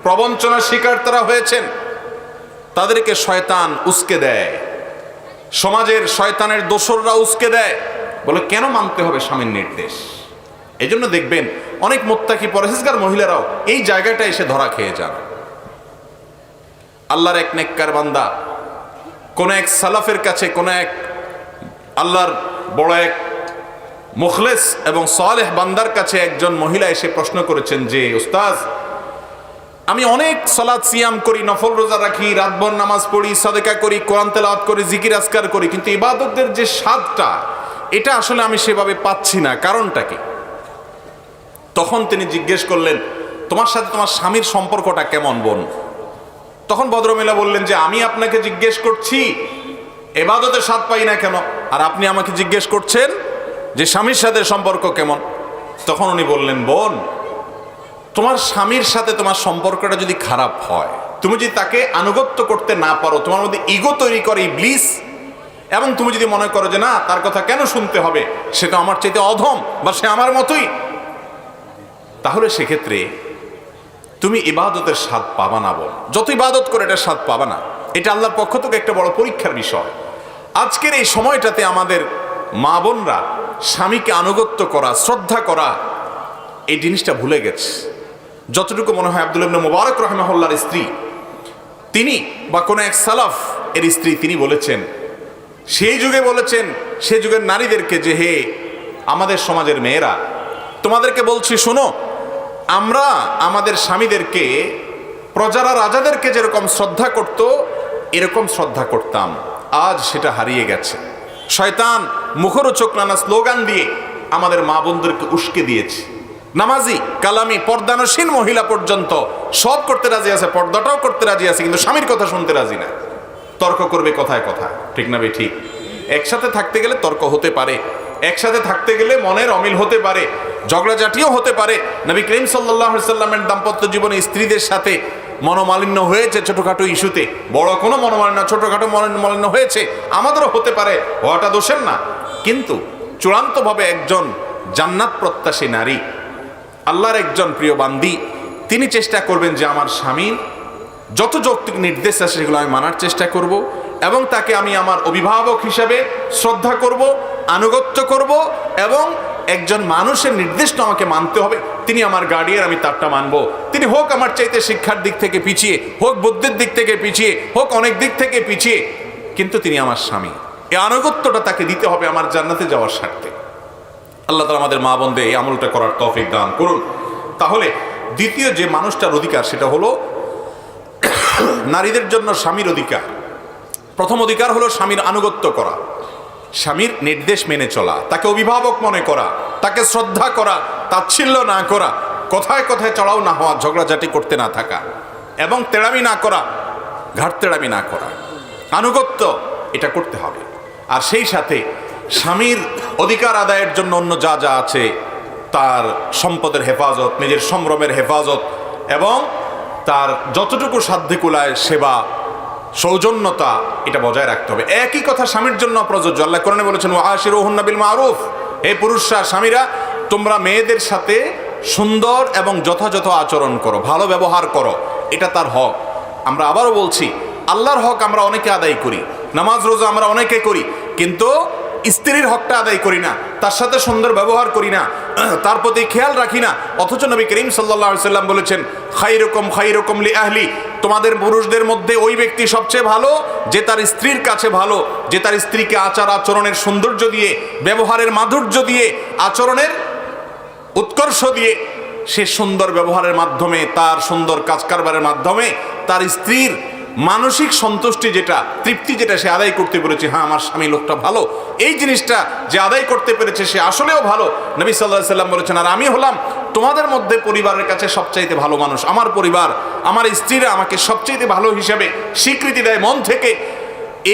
প্রবঞ্চনার শিকার তারা হয়েছেন। তাদেরকে শয়তান উস্কে দেয়, সমাজের শয়তানের দোসররা উস্কে দেয়, বলে কেন মানতে হবে স্বামীর নির্দেশ। এই জন্য দেখবেন অনেক মুত্তাকি পরহেজগার মহিলারাও এই জায়গাটা এসে ধরা খেয়ে যান। আল্লাহর এক নেককার বান্দা কোন এক সালাফের কাছে, কোন এক আল্লাহর বড় এক মুখলেস এবং সালেহ বান্দার কাছে একজন মহিলা এসে প্রশ্ন করেছেন যে, উস্তাজ, আমি অনেক সালাত সিয়াম করি, নফল রোজা রাখি, রাতভর নামাজ পড়ি, সাদেকা করি, কোরআন তেলাওয়াত করি, জিকির আজকার করি, কিন্তু ইবাদতের যে স্বাদটা, এটা আসলে আমি সেভাবে পাচ্ছি না, কারণটা কি? তখন তিনি জিজ্ঞেস করলেন, তোমার সাথে তোমার স্বামীর সম্পর্কটা কেমন বোন? তখন ভদ্রমহিলা বললেন যে, আমি আপনাকে জিজ্ঞেস করছি ইবাদতের স্বাদ পাই না কেন, আর আপনি আমাকে জিজ্ঞেস করছেন যে স্বামীর সাথে সম্পর্ক কেমন? তখন উনি বললেন, বোন, তোমার স্বামীর সাথে তোমার সম্পর্কটা যদি খারাপ হয়, তুমি যদি তাকে আনুগত্য করতে না পারো, তোমার মধ্যে ইগো তৈরি করে ইবলিস, এবং তুমি যদি মনে করো যে না, তার কথা কেন শুনতে হবে, সে তো আমার চাইতে অধম বা সে আমার মতোই, তাহলে সেক্ষেত্রে তুমি ইবাদতের স্বাদ পাবা না বোন। যত ইবাদত করে এটা স্বাদ পাবা না। এটা আল্লাহর পক্ষ থেকে একটা বড় পরীক্ষার বিষয়। আজকের এই সময়টাতে আমাদের মা বোনরা স্বামীকে আনুগত্য করা, শ্রদ্ধা করা, এই জিনিসটা ভুলে গেছে। যতটুকু মনে হয় আব্দুল্লাহ ইবনে মুবারক রাহিমাহুল্লাহর স্ত্রী, তিনি বা কোনো এক সালাফ এর স্ত্রী, তিনি বলেছেন, সেই যুগে বলেছেন সেই যুগের নারীদেরকে যে, হে আমাদের সমাজের মেয়েরা, তোমাদেরকে বলছি শোনো, আমরা আমাদের স্বামীদেরকে, প্রজারা রাজাদেরকে যেরকম শ্রদ্ধা করত, এরকম শ্রদ্ধা করতাম। আজ সেটা হারিয়ে গেছে। শয়তান মুখরোচক নানা স্লোগান দিয়ে আমাদের মা বোনদেরকে উস্কে দিয়েছে। নামাজি, কালামি, পর্দানসীন মহিলা পর্যন্ত সব করতে রাজি আছে, পর্দাটাও করতে রাজি আছে, কিন্তু স্বামীর কথা শুনতে রাজি না। তর্ক করবে কথায় কথায়, ঠিক না ভাই? ঠিক। একসাথে থাকতে গেলে তর্ক হতে পারে, একসাথে থাকতে গেলে মনের অমিল হতে পারে, ঝগড়াঝাটিও হতে পারে। নবী করিম সাল্লাল্লাহু আলাইহি সাল্লামের দাম্পত্য জীবনে স্ত্রীদের সাথে মনোমালিন্য হয়েছে ছোটখাটো ইস্যুতে, বড় কোনো মনোমালিন্য, ছোটখাটো মনোমালিন্য হয়েছে, আমাদেরও হতে পারে, হওয়াটা দোষের না। কিন্তু চূড়ান্তভাবে একজন জান্নাত প্রত্যাশী নারী, আল্লাহর একজন প্রিয় বান্দি, তিনি চেষ্টা করবেন যে আমার স্বামীর যত যৌক্তিক নির্দেশ আছে সেগুলো আমি মানার চেষ্টা করব, এবং তাকে আমি আমার অভিভাবক হিসাবে শ্রদ্ধা করব, আনুগত্য করব, এবং একজন মানুষের নির্দেশটা আমাকে মানতে হবে। তিনি আমার গার্ডিয়ান, আমি তারটা মানব। তিনি হোক আমার চাইতে শিক্ষার দিক থেকে পিছিয়ে, হোক বুদ্ধির দিক থেকে পিছিয়ে, হোক অনেক দিক থেকে পিছিয়ে, কিন্তু তিনি আমার স্বামী। এই আনুগত্যটা তাকে দিতে হবে আমার জান্নাতে যাওয়ার স্বার্থে। আল্লাহ তাআলা আমাদের মা বোনদের এই আমলটা করার তৌফিক দান করুন। তাহলে দ্বিতীয় যে মানুষটার অধিকার, সেটা হলো নারীদের জন্য স্বামীর অধিকার। প্রথম অধিকার হলো স্বামীর আনুগত্য করা, স্বামীর নির্দেশ মেনে চলা, তাকে অভিভাবক মনে করা, তাকে শ্রদ্ধা করা, তাচ্ছিল্য না করা, কথায় কথায় চড়াও না হওয়া, ঝগড়াঝাটি করতে না থাকা। এবং তেড়ামি না করা, ঘাট তেড়ামি না করা, আনুগত্য, এটা করতে হবে। আর সেই সাথে স্বামীর অধিকার আদায়ের জন্য অন্য যা যা আছে, তার সম্পদের হেফাজত, নিজের সম্ভ্রমের হেফাজত এবং তার যতটুকু সাধ্যে কুলায় সেবা, সৌজন্যতা, এটা বজায় রাখতে হবে। একই কথা স্বামীর জন্য প্রযোজ্য। আল্লাহ কোরআনে বলেছেন ওয়াশিরুহুন্না বিল মারুফ, হে পুরুষরা, স্বামীরা, তোমরা মেয়েদের সাথে সুন্দর এবং যথাযথ আচরণ করো, ভালো ব্যবহার করো, এটা তার হক। আমরা আবারও বলছি, আল্লাহর হক আমরা অনেকে আদায় করি, নামাজ রোজা আমরা অনেকে করি, কিন্তু স্ত্রীর হকটা আদায় করি না, তার সাথে সুন্দর ব্যবহার করি না, তার প্রতি খেয়াল রাখি না। অথচ নবী করিম সাল্লাল্লাহু আলাইহি সাল্লাম বলেছেন, খায়রুকুম লি আহলি, তোমাদের পুরুষদের মধ্যে ওই ব্যক্তি সবচেয়ে ভালো যে তার স্ত্রীর কাছে ভালো, যে তার স্ত্রীকে আচার আচরণের সৌন্দর্য দিয়ে, ব্যবহারের মাধুর্য দিয়ে, আচরণের উৎকর্ষ দিয়ে, সে সুন্দর ব্যবহারের মাধ্যমে, তার সুন্দর কাজ কারবারের মাধ্যমে তার স্ত্রীর মানসিক সন্তুষ্টি যেটা, তৃপ্তি যেটা সে আদায় করতে পেরেছে, হ্যাঁ আমার স্বামী লোকটা ভালো, এই জিনিসটা যে আদায় করতে পেরেছে সে আসলেও ভালো। নবী সাল্লাল্লাহু আলাইহি সাল্লাম বলেছেন, আর আমি হলাম তোমাদের মধ্যে পরিবারের কাছে সবচাইতে ভালো মানুষ। আমার পরিবার, আমার স্ত্রীরা আমাকে সবচাইতে ভালো হিসেবে স্বীকৃতি দেয় মন থেকে।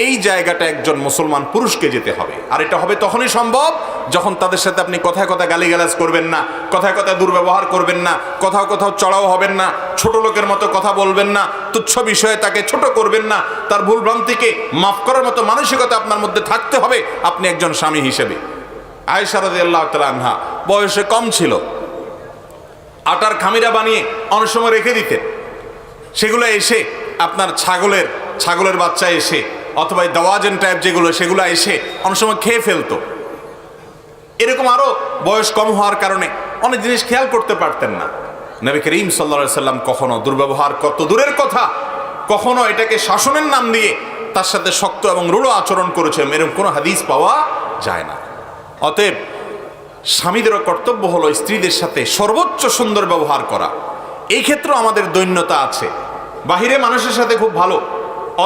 এই জায়গাটা একজন মুসলমান পুরুষকে যেতে হবে। আর এটা হবে তখনই সম্ভব যখন তাদের সাথে আপনি কথায় কথায় গালিগালাজ করবেন না, কথায় কথায় দুর্ব্যবহার করবেন না, কোথাও কোথাও চড়াও হবেন না, ছোট লোকের মতো কথা বলবেন না, তুচ্ছ বিষয়ে তাকে ছোট করবেন না, তার ভুল ভ্রান্তিকে মাফ করার মতো মানসিকতা আপনার মধ্যে থাকতে হবে আপনি একজন স্বামী হিসেবে। আয়েশা রাদিয়াল্লাহু তাআলা আনহা বয়সে কম ছিল, আটার খামিরা বানিয়ে অনেক সময় রেখে দিতেন, সেগুলো এসে আপনার ছাগলের বাচ্চা এসে অথবা দাওয়াজেন টাইপ যেগুলো, সেগুলো এসে অনেক সময় খেয়ে ফেলতো। এরকম আরো বয়স কম হওয়ার কারণে অনেক জিনিস খেয়াল করতে পারতেন না। নবী করিম সাল্লাল্লাহু আলাইহি সাল্লাম কখনো দুর্ব্যবহার, কত দূরের কথা, কখনো এটাকে শাসনের নাম দিয়ে তার সাথে শক্ত এবং রূঢ় আচরণ করেছেন, এরকম কোনো হাদিস পাওয়া যায় না। অতএব স্বামীদেরও কর্তব্য হলো স্ত্রীদের সাথে সর্বোচ্চ সুন্দর ব্যবহার করা। এই ক্ষেত্রে আমাদের দৈন্যতা আছে। বাহিরে মানুষের সাথে খুব ভালো,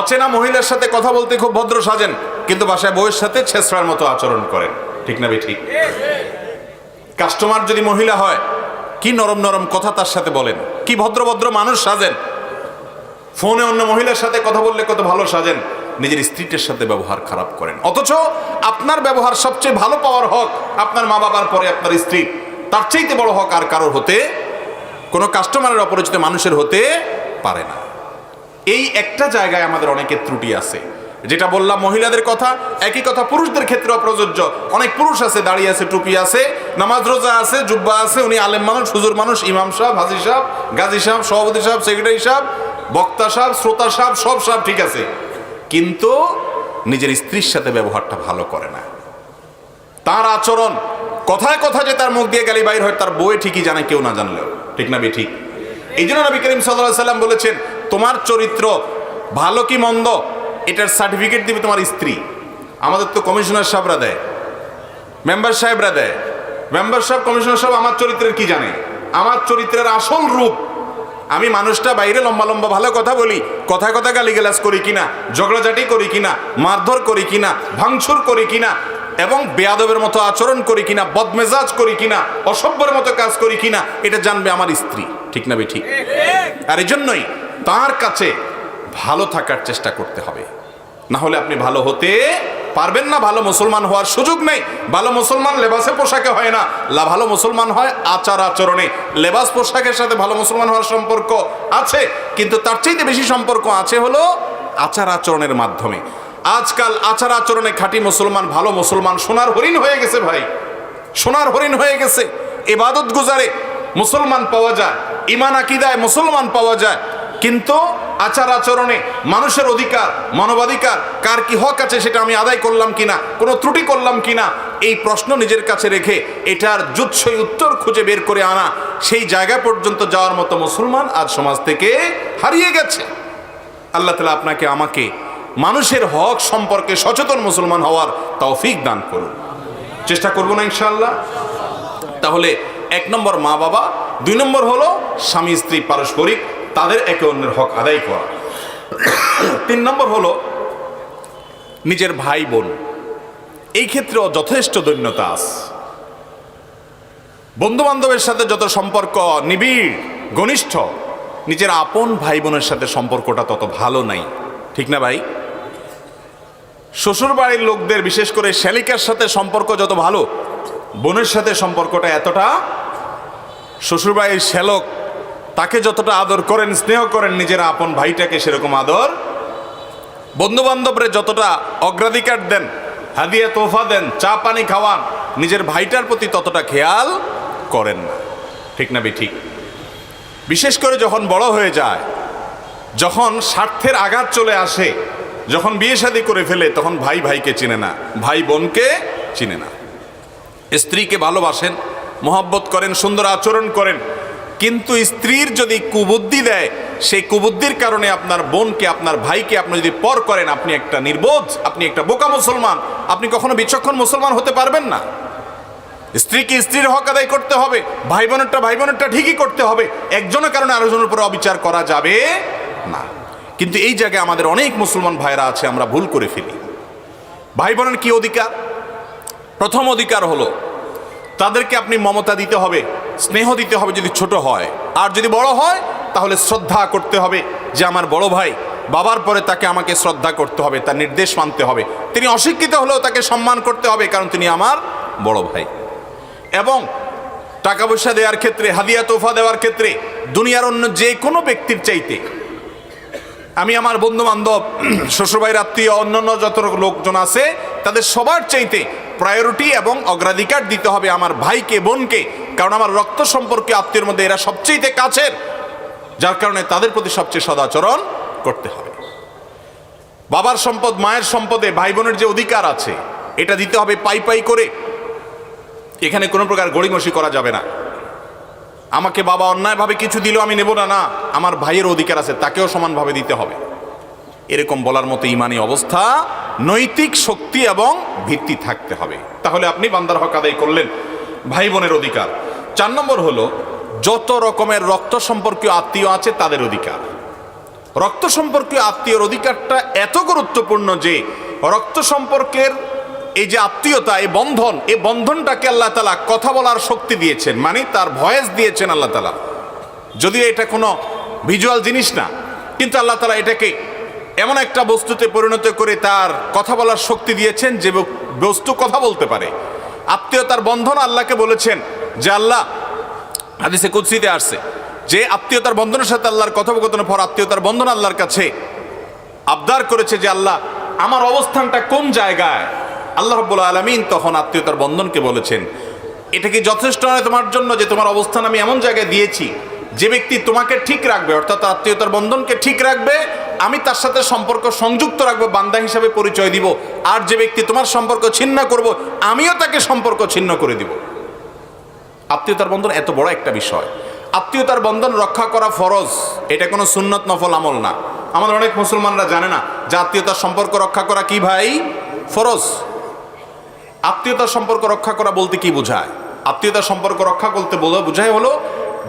অচেনা মহিলার সাথে কথা বলতে খুব ভদ্র সাজেন, কিন্তু বাসায় বউয়ের সাথে ছেঁচড়ার মতো আচরণ করেন। ঠিক না ঠিক? কাস্টমার যদি মহিলা হয়, কি নরম নরম কথা তার সাথে বলেন, কি ভদ্র ভদ্র মানুষ সাজেন। ফোনে অন্য মহিলার সাথে কথা বললে কত ভালো সাজেন, নিজের স্ত্রীর সাথে ব্যবহার খারাপ করেন। অথচ আপনার ব্যবহার সবচেয়ে ভালো পাওয়ার হক আপনার মা বাবার পরে আপনার স্ত্রী, তার চাইতে বড় হক আর কারোর হতে, কোনো কাস্টমারের অপরিচিত মানুষের হতে পারে না। এই একটা জায়গায় আমাদের অনেকের ত্রুটি আছে। যেটা বললাম মহিলাদের কথা, একই কথা পুরুষদের ক্ষেত্রেও প্রযোজ্য। অনেক পুরুষ আছে, দাঁড়িয়ে আছে, টুপি আছে, নামাজ রোজা আছে, জুব্বা আছে, উনি আলেম মানুষ, হুজুর মানুষ, ইমাম সাহেব, হাজি সাহেব, গাজী সাহেব, সভাপতি সাহেব, সেক্রেটারি সাহেব, বক্তা সাহেব, শ্রোতা সাহেব, সব সাহেব ঠিক আছে, কিন্তু নিজের স্ত্রীর সাথে ব্যবহারটা ভালো করে না। তার আচরণ, কথায় কথা যে তার মুখ দিয়ে গালি বাইর হয়, তার বউয়ে ঠিকই জানে, কেউ না জানলেও। ঠিক না ঠিক? এই জন্য নবী করিম সাল্লাল্লাহু আলাইহি সাল্লাম বলেছেন, তোমার চরিত্র ভালো কি মন্দ এটার সার্টিফিকেট দিবে তোমার স্ত্রী। আমাদের তো কমিশনার সাহেবরা দেয়, মেম্বার সাহেবরা দেয়। মেম্বার সাহেব, কমিশনার সাহেব আমার চরিত্রের কি জানে? আমার চরিত্রের আসল রূপ, আমি মানুষটা বাইরে লম্বা লম্বা ভালো কথা বলি, কথায় কথা গালিগালাজ করি কিনা, ঝগড়াঝাটি করি কিনা, মারধর করি কিনা, ভাঙচুর করি কিনা, এবং বেয়াদবের মতো আচরণ করি কিনা, বদমেজাজ করি কিনা, অসভ্যের মতো কাজ করি কিনা, এটা জানবে আমার স্ত্রী। ঠিক না ঠিক? আর এই জন্যই তার কাছে ভালো থাকার চেষ্টা করতে হবে, না হলে আপনি ভালো হতে পারবেন না, ভালো মুসলমান হওয়ার সুযোগ নেই। ভালো মুসলমান লেবাসে পোশাকে হয় না, ভালো মুসলমান হয় আচার আচরণে। লেবাস পোশাকের সাথে ভালো মুসলমান হওয়ার সম্পর্ক আছে, কিন্তু তার চাইতে বেশি সম্পর্ক আছে হলো আচার আচরণের মাধ্যমে। আজকাল আচার আচরণে খাঁটি মুসলমান, ভালো মুসলমান সোনার হরিণ হয়ে গেছে ভাই, সোনার হরিণ হয়ে গেছে। ইবাদত গুজারে মুসলমান পাওয়া যায়, ঈমান আকীদায় মুসলমান পাওয়া যায়, কিন্তু আচার আচরণে মানুষের অধিকার, মানবাধিকার, কার কি হক আছে সেটা আমি আদায় করলাম কিনা, কোনো ত্রুটি করলাম কিনা, এই প্রশ্ন নিজের কাছে রেখে এটার যুৎসই উত্তর খুঁজে বের করে আনা, সেই জায়গা পর্যন্ত যাওয়ার মতো মুসলমান আজ সমাজ থেকে হারিয়ে গেছে। আল্লাহ তাআলা আপনাকে আমাকে মানুষের হক সম্পর্কে সচেতন মুসলমান হওয়ার তৌফিক দান করুন। চেষ্টা করবো না ইনশাআল্লাহ? তাহলে 1 নম্বর মা বাবা, 2 নম্বর হলো স্বামী স্ত্রী পারস্পরিক, তাদের একে অন্যের হক আদায় করা। 3 নম্বর হলো নিজের ভাই বোন, এই ক্ষেত্রেও যথেষ্ট দৈন্যতা আছে। বন্ধু বান্ধবের সাথে যত সম্পর্ক নিবিড় ঘনিষ্ঠ, নিজের আপন ভাই বোনের সাথে সম্পর্কটা তত ভালো নাই, ঠিক না ভাই? শ্বশুর বাড়ির লোকদের বিশেষ করে শ্যালিকার সাথে সম্পর্ক যত ভালো, বোনের সাথে সম্পর্কটা এতটা। শ্বশুর বাড়ির শ্যালক তাকে যতটা আদর করেন, স্নেহ করেন, নিজের আপন ভাইটাকে সেরকম আদর, বন্ধু বান্ধবরে যতটা অগ্রাধিকার দেন, হাদিয়া তোফা দেন, চা পানি খাওয়ান, নিজের ভাইটার প্রতি ততটা খেয়াল করেন না, ঠিক না বে ঠিক? বিশেষ করে যখন বড় হয়ে যায়, যখন স্বার্থের আঘাত চলে আসে, যখন বিয়ে শাদী করে ফেলে, তখন ভাই ভাইকে চিনে না, ভাই বোনকে চিনে না। স্ত্রীকে ভালোবাসেন, মহব্বত করেন, সুন্দর আচরণ করেন, কিন্তু স্ত্রীর যদি কুবুদ্ধি দেয়, সেই কুবুদ্ধির কারণে আপনার বোনকে, আপনার ভাইকে আপনি যদি পর করেন, আপনি একটা নির্বোধ, আপনি একটা বোকা মুসলমান, আপনি কখনো বিচক্ষণ মুসলমান হতে পারবেন না। স্ত্রীকে স্ত্রীর হক আদায় করতে হবে, ভাই বোনেরটা ঠিকই করতে হবে, একজনের কারণে আরেকজনের উপরে অবিচার করা যাবে না। কিন্তু এই জায়গায় আমাদের অনেক মুসলমান ভাইরা আছে, আমরা ভুল করে ফেলি। ভাই বোনের কি অধিকার? প্রথম অধিকার হলো তাদেরকে আপনি মমতা দিতে হবে, স্নেহ দিতে হবে যদি ছোট হয়, আর যদি বড় হয় তাহলে শ্রদ্ধা করতে হবে, যে আমার বড় ভাই, বাবার পরে তাকে আমাকে শ্রদ্ধা করতে হবে, তার নির্দেশ মানতে হবে। তিনি অশিক্ষিত হলেও তাকে সম্মান করতে হবে, কারণ তিনি আমার বড় ভাই। এবং টাকা পয়সা দেওয়ার ক্ষেত্রে, হাদিয়া তোফা দেওয়ার ক্ষেত্রে দুনিয়ার অন্য যে কোনো ব্যক্তির চাইতে আমি আমার বন্ধু বান্ধব, শ্বশুরবাড়ির আত্মীয়, অন্যান্য যত লোকজন আছে, তাদের সবার চাইতে প্রায়োরিটি এবং অগ্রাধিকার দিতে হবে আমার ভাইকে, বোনকে, কারণ আমার রক্ত সম্পর্কে আত্মীয়ের মধ্যে এরা সবচেয়ে কাছের, যার কারণে তাদের প্রতি সবচেয়ে সদাচরণ করতে হবে। বাবার সম্পদ, মায়ের সম্পদে ভাই বোনের যে অধিকার আছে, এটা দিতে হবে পাই পাই করে। এখানে কোনো প্রকার গড়িমসি করা যাবে না। আমাকে বাবা অন্যায়ভাবে কিছু দিল আমি নেব না, না, আমার ভাইয়ের অধিকার আছে, তাকেও সমানভাবে দিতে হবে, এরকম বলার মতো ইমানি অবস্থা, নৈতিক শক্তি এবং ভিত্তি থাকতে হবে। তাহলে আপনি বান্দার হক আদায় করলেন। ভাই বোনের অধিকার। 4 নম্বর হলো যত রকমের রক্ত সম্পর্কীয় আত্মীয় আছে তাদের অধিকার। রক্ত সম্পর্কীয় আত্মীয়র অধিকারটা এত গুরুত্বপূর্ণ যে রক্ত সম্পর্কের এই যে আত্মীয়তা, এই বন্ধনটাকে আল্লাহ তাআলা কথা বলার শক্তি দিয়েছেন, মানে তার ভয়েস দিয়েছেন আল্লাহ তাআলা। যদিও এটা কোনো ভিজুয়াল জিনিস না, কিন্তু আল্লাহ তাআলা এটাকে এমন একটা বস্তুতে পরিণত করে তার কথা বলার শক্তি দিয়েছেন, যে বস্তু কথা বলতে পারে। আত্মীয়তার বন্ধন আল্লাহকে বলেছেন যে, আল্লাহ, হাদিসে কুদসিতে আসছে যে আত্মীয়তার বন্ধনের সাথে আল্লাহর কথোপকথনের পর আত্মীয়তার বন্ধন আল্লাহর কাছে আবদার করেছে যে, আল্লাহ, আমার অবস্থানটা কোন জায়গায়? আল্লাহ রাব্বুল আলামিন তখন আত্মীয়তার বন্ধনকে বলেছেন, এটা কি যথেষ্ট নয় তোমার জন্য যে তোমার অবস্থান আমি এমন জায়গায় দিয়েছি, যে ব্যক্তি তোমাকে ঠিক রাখবে, অর্থাৎ আত্মীয়তার বন্ধনকে ঠিক রাখবে, আমি তার সাথে সম্পর্ক সংযুক্ত রাখবো, বান্দা হিসাবে পরিচয় দিব, আর যে ব্যক্তি তোমার সম্পর্ক ছিন্ন করব, আমিও তাকে সম্পর্ক ছিন্ন করে দিব। আত্মীয়তার বন্ধন এত বড় একটা বিষয়। আত্মীয়তার বন্ধন রক্ষা করা ফরজ, এটা কোনো সুন্নত নফল আমল না। আমাদের অনেক মুসলমানরা জানে না যে আত্মীয়তার সম্পর্ক রক্ষা করা কি ভাই ফরজ। আত্মীয়তার সম্পর্ক রক্ষা করা বলতে কি বোঝায়? আত্মীয়তার সম্পর্ক রক্ষা করতে বোঝায় হলো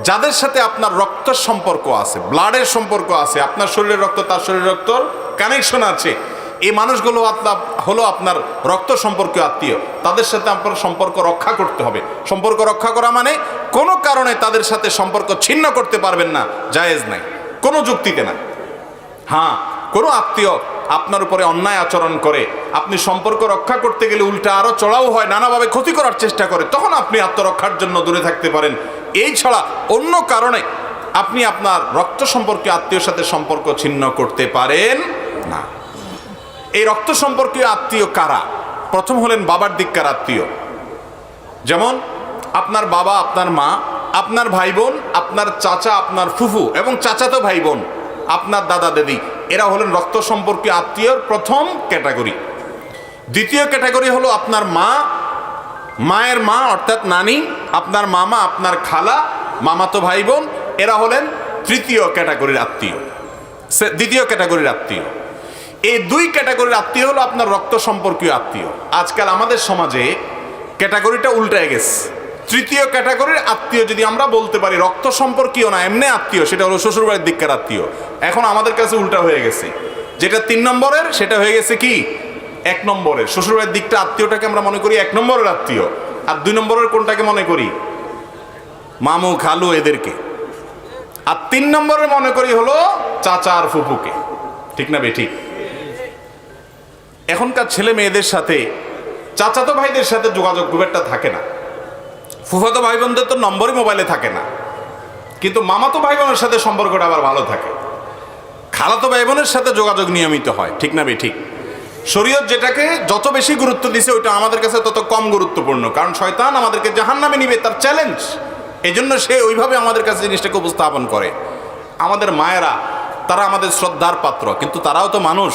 যাদের সাথে আপনার রক্তের সম্পর্ক আছে, ব্লাডের সম্পর্ক আছে, আপনার শরীরের রক্ত তার শরীরের রক্তর কানেকশন আছে, এই মানুষগুলো হলো আপনার রক্ত সম্পর্কীয় আত্মীয়। তাদের সাথে আপনার সম্পর্ক রক্ষা করতে হবে। সম্পর্ক রক্ষা করা মানে কোনো কারণে তাদের সাথে সম্পর্ক ছিন্ন করতে পারবেন না, জায়েজ নাই, কোনো যুক্তিতে না। হ্যাঁ, কোনো আত্মীয় আপনার উপরে অন্যায় আচরণ করে, আপনি সম্পর্ক রক্ষা করতে গেলে উল্টা আরো চড়াও হয়, নানাভাবে ক্ষতি করার চেষ্টা করে, তখন আপনি আত্মরক্ষার জন্য দূরে থাকতে পারেন। এই ছাড়া অন্য কারণে আপনি আপনার রক্ত সম্পর্কীয় আত্মীয়র সাথে সম্পর্ক ছিন্ন করতে পারেন না। এই রক্ত সম্পর্কীয় আত্মীয় কারা? প্রথম হলেন বাবার দিককার আত্মীয়, যেমন আপনার বাবা, আপনার মা, আপনার ভাই বোন, আপনার চাচা, আপনার ফুফু এবং চাচাতো ভাই বোন, আপনার দাদা দাদি, এরা হলেন রক্ত সম্পর্কীয় আত্মীয়র প্রথম ক্যাটাগরি। দ্বিতীয় ক্যাটাগরি হলো আপনার মা, মায়ের মা অর্থাৎ নানি, আপনার মামা, আপনার খালা, মামাতো ভাই বোন, এরা হলেন তৃতীয় ক্যাটাগরির আত্মীয়, দ্বিতীয় ক্যাটাগরির আত্মীয়। এই দুই ক্যাটাগরির আত্মীয় হলো আপনার রক্ত সম্পর্কীয় আত্মীয়। আজকাল আমাদের সমাজে ক্যাটাগরিটা উল্টে গেছে। তৃতীয় ক্যাটাগরির আত্মীয় যদি আমরা বলতে পারি রক্ত সম্পর্কীয় না, এমনি আত্মীয়, সেটা হলো শ্বশুরবাড়ির দিককার আত্মীয়। এখন আমাদের কাছে উল্টা হয়ে গেছে, যেটা 3 নম্বরের সেটা হয়ে গেছে কি 1 নম্বরের। শ্বশুরবাড়ির দিকটা আত্মীয়টাকে আমরা মনে করি 1 নম্বরের আত্মীয়, আর 2 নম্বরের কোনটাকে মনে করি? মামু, খালু, এদেরকে। আর 3 নম্বরে মনে করি হলো চাচা আর ফুপুকে। ঠিক না বেঠিক? এখনকার ছেলে মেয়েদের সাথে চাচাতো ভাইদের সাথে যোগাযোগ খুব একটা থাকে না, ফুফাতো ভাই বোনদের তো নম্বরই মোবাইলে থাকে না, কিন্তু মামাতো ভাই বোনের সাথে সম্পর্কটা আবার ভালো থাকে। খালাতো ভাই বোনের সাথে যোগাযোগ নিয়মিত হয়। ঠিক না বেঠিক? শরীয়ত যেটাকে যত বেশি গুরুত্ব দিছে ওইটা আমাদের কাছে তত কম গুরুত্বপূর্ণ, কারণ শয়তান আমাদেরকে জাহান্নামে নিবে, তার চ্যালেঞ্জ। এই জন্য সে ওইভাবে আমাদের কাছে জিনিসটাকে উপস্থাপন করে। আমাদের মায়েরা তারা আমাদের শ্রদ্ধার পাত্র, কিন্তু তারাও তো মানুষ।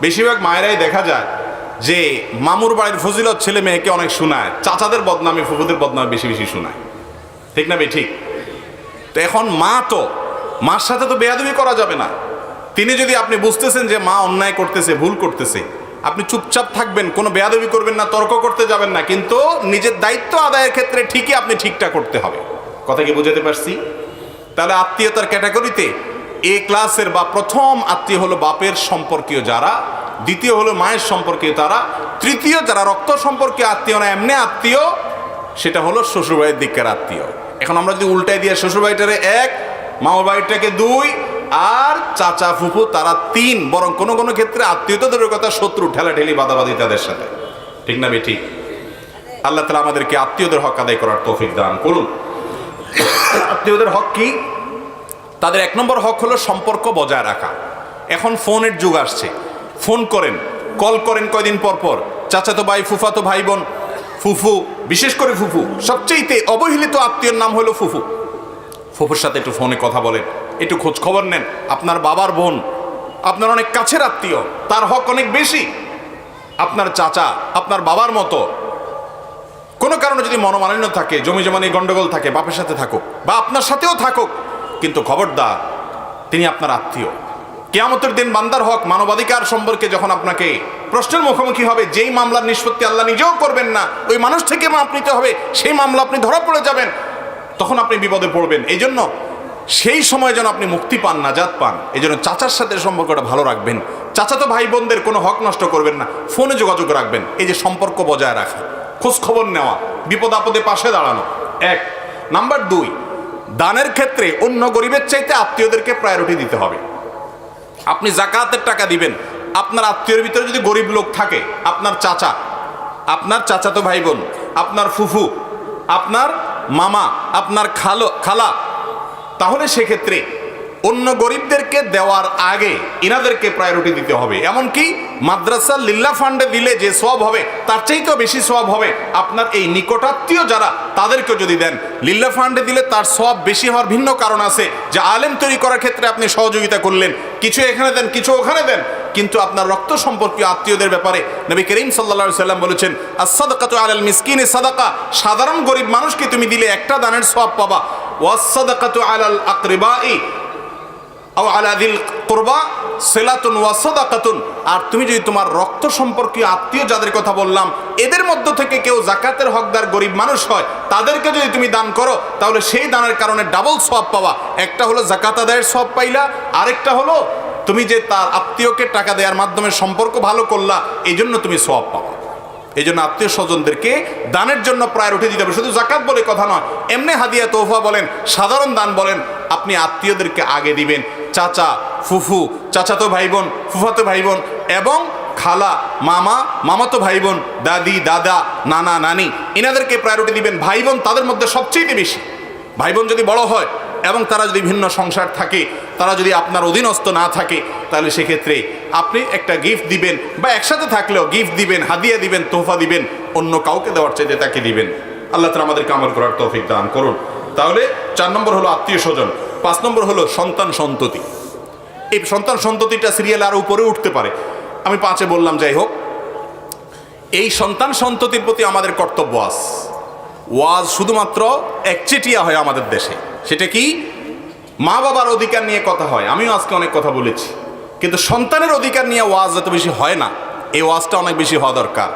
বেশিরভাগ মায়েরাই দেখা যায় যে মামুর বাড়ির ফজিলত ছেলে মেয়েকে অনেক শোনায়, চাচাদের বদনামে ফুফুদের বদনামে বেশি বেশি শোনায়। ঠিক না বেঠিক? তো এখন মার সাথে তো বেয়াদবি করা যাবে না। তিনি যদি আপনি বুঝতেছেন যে মা অন্যায় করতেছে, ভুল করতেছে, আপনি চুপচাপ থাকবেন, কোনো বেয়াদবি করবেন না, তর্ক করতে যাবেন না, কিন্তু নিজের দায়িত্ব আদায়ের ক্ষেত্রে ঠিকই আপনি ঠিকটা করতে হবে। কথা কি বুঝাতে পারছি? তাহলে আত্মীয়তার ক্যাটাগরিতে এ ক্লাসের বা প্রথম আত্মীয় হলো বাপের সম্পর্কীয় যারা, দ্বিতীয় হলো মায়ের সম্পর্কীয় তারা, তৃতীয় যারা রক্ত সম্পর্কীয় আত্মীয় না এমনি আত্মীয়, সেটা হলো শ্বশুরবাড়ির দিককার আত্মীয়। এখন আমরা যদি উল্টাই দিয়ে শ্বশুরবাড়িটারে 1, মামার বাড়িটাকে 2 আর চাচা ফুফু তারা 3, বরং কোনো কোনো ক্ষেত্রে আত্মীয়তাদের কথা শত্রু, ঠেলাঠেলি, বাদাবাদি তাদের সাথে। ঠিক না বেঠিক? আল্লাহ তাআলা আমাদেরকে আত্মীয়দের হক আদায় করার তৌফিক দান করুন। আত্মীয়দের হক কি? তাদের 1 নম্বর হক হলো সম্পর্ক বজায় রাখা। এখন ফোনের যুগ আসছে, ফোন করেন, কল করেন কয়দিন পর পর। চাচাতো ভাই, ফুফাতো ভাই বোন, ফুফু, বিশেষ করে ফুফু, সবচেয়ে অবহেলিত আত্মীয়র নাম হলো ফুফু। ফুফুর সাথে একটু ফোনে কথা বলেন, একটু খোঁজ খবর নেন। আপনার বাবার বোন আপনার অনেক কাছের আত্মীয়, তার হক অনেক বেশি। আপনার চাচা আপনার বাবার মতো, কোনো কারণে যদি মনোমালিন্য থাকে, জমি জমা নিয়ে গন্ডগোল থাকে, বাপের সাথে থাকুক বা আপনার সাথেও থাকুক, কিন্তু খবরদার তিনি আপনার আত্মীয়। কিয়ামতের দিন বান্দার হক, মানবাধিকার সম্পর্কে যখন আপনাকে প্রশ্নের মুখোমুখি হবে, যেই মামলার নিষ্পত্তি আল্লাহ নিজেও করবেন না, ওই মানুষ থেকে মাপ নিতে হবে, সেই মামলা আপনি ধরা পড়ে যাবেন, তখন আপনি বিপদে পড়বেন। এই জন্য সেই সময় যেন আপনি মুক্তি পান, নাজাত পান, এই জন্য চাচার সাথে সম্পর্কটা ভালো রাখবেন। চাচাতো ভাই বোনদের কোনো হক নষ্ট করবেন না, ফোনে যোগাযোগ রাখবেন। এই যে সম্পর্ক বজায় রাখা, খোঁজ খবর নেওয়া, বিপদ আপদে পাশে দাঁড়ানো 1 নাম্বার। 2, দানের ক্ষেত্রে অন্য গরিবের চাইতে আত্মীয়দেরকে প্রায়োরিটি দিতে হবে। আপনি জাকাতের টাকা দিবেন, আপনার আত্মীয়ের ভিতরে যদি গরিব লোক থাকে, আপনার চাচা, আপনার চাচাতো ভাই বোন, আপনার ফুফু, আপনার মামা, আপনার খালা, তাহলে সেক্ষেত্রে অন্য গরিবদেরকে দেওয়ার আগে ইনাদেরকে প্রায়োরিটি দিতে হবে। এমনকি মাদ্রাসা লিল্লাহ ফান্ডে দিলে যে সওয়াব হবে তার চাইতেও বেশি সওয়াব হবে আপনার এই নিকটাত্মীয় যারা, তাদেরকে যদি দেন। লিল্লাহ ফান্ডে দিলে তার সওয়াব বেশি হওয়ার ভিন্ন কারণ আছে, যে আলেম তৈরি করার ক্ষেত্রে আপনি সহযোগিতা করলেন, কিছু এখানে দেন, কিছু ওখানে দেন, কিন্তু আপনার রক্ত সম্পর্কীয় আত্মীয়দের ব্যাপারে নবী করিম সাল্লাল্লাহু আলাইহি সাল্লাম বলেছেন, আস-সাদাকাতু আলাল মিসকিনি সাদাকা, সাধারণ গরিব মানুষকে তুমি দিলে একটা দানের সওয়াব পাবা। ওয়াস-সাদাকাতু আলাল আকরিবাই আও আলা যিল কুরবা সিলাতুন ওয়া সাদাকাতুন, আর তুমি যদি তোমার রক্ত সম্পর্কীয় আত্মীয় যাদের কথা বললাম এদের মধ্য থেকে কেউ জাকাতের হকদার গরিব মানুষ হয়, তাদেরকে যদি তুমি দান করো, তাহলে সেই দানের কারণে ডাবল সওয়াব পাওয়া। একটা হলো জাকাত আদায়ের সওয়াব পাইলা, আরেকটা হলো তুমি যে তার আত্মীয়কে টাকা দেওয়ার মাধ্যমে সম্পর্ক ভালো করলা, এই জন্য তুমি সওয়াব পাবা। এই জন্য আত্মীয় স্বজনদেরকে দানের জন্য প্রায়োরিটি দিতে হবে। শুধু জাকাত বলে কথা নয়, এমনি হাদিয়া তোহফা বলেন, সাধারণ দান বলেন, আপনি আত্মীয়দেরকে আগে দিবেন। চাচা, ফুফু, চাচাতো ভাই বোন, ফুফাতো ভাই বোন এবং খালা, মামা, মামাতো ভাই বোন, দাদি, দাদা, নানা, নানি, এনাদেরকে প্রায়োরিটি দিবেন। ভাই বোন তাদের মধ্যে সবচেয়ে বেশি। ভাই বোন যদি বড় হয় এবং তারা যদি ভিন্ন সংসার থাকে, তারা যদি আপনার অধীনস্থ না থাকে, তাহলে সেক্ষেত্রে আপনি একটা গিফট দিবেন, বা একসাথে থাকলেও গিফট দিবেন, হাদিয়া দিবেন, তোহফা দিবেন, অন্য কাউকে দেওয়ার চাইতে তাকে দিবেন। আল্লাহ তাআলা আমাদেরকে আমল করার তৌফিক দান করুন। তাহলে 4 নম্বর হলো আত্মীয় স্বজন। 5 নম্বর হলো সন্তান সন্ততি। এই সন্তান সন্ততিটা সিরিয়াল আরো উপরে উঠতে পারে, আমি 5-এ বললাম। যাই হোক, এই সন্তান সন্ততির প্রতি আমাদের কর্তব্য আছে। ওয়াজ শুধুমাত্র একচেটিয়া হয় আমাদের দেশে, সেটা কি? মা বাবার অধিকার নিয়ে কথা হয়, আমিও আজকে অনেক কথা বলেছি, কিন্তু সন্তানের অধিকার নিয়ে ওয়াজ এত বেশি হয় না। এই ওয়াজটা অনেক বেশি হওয়া দরকার।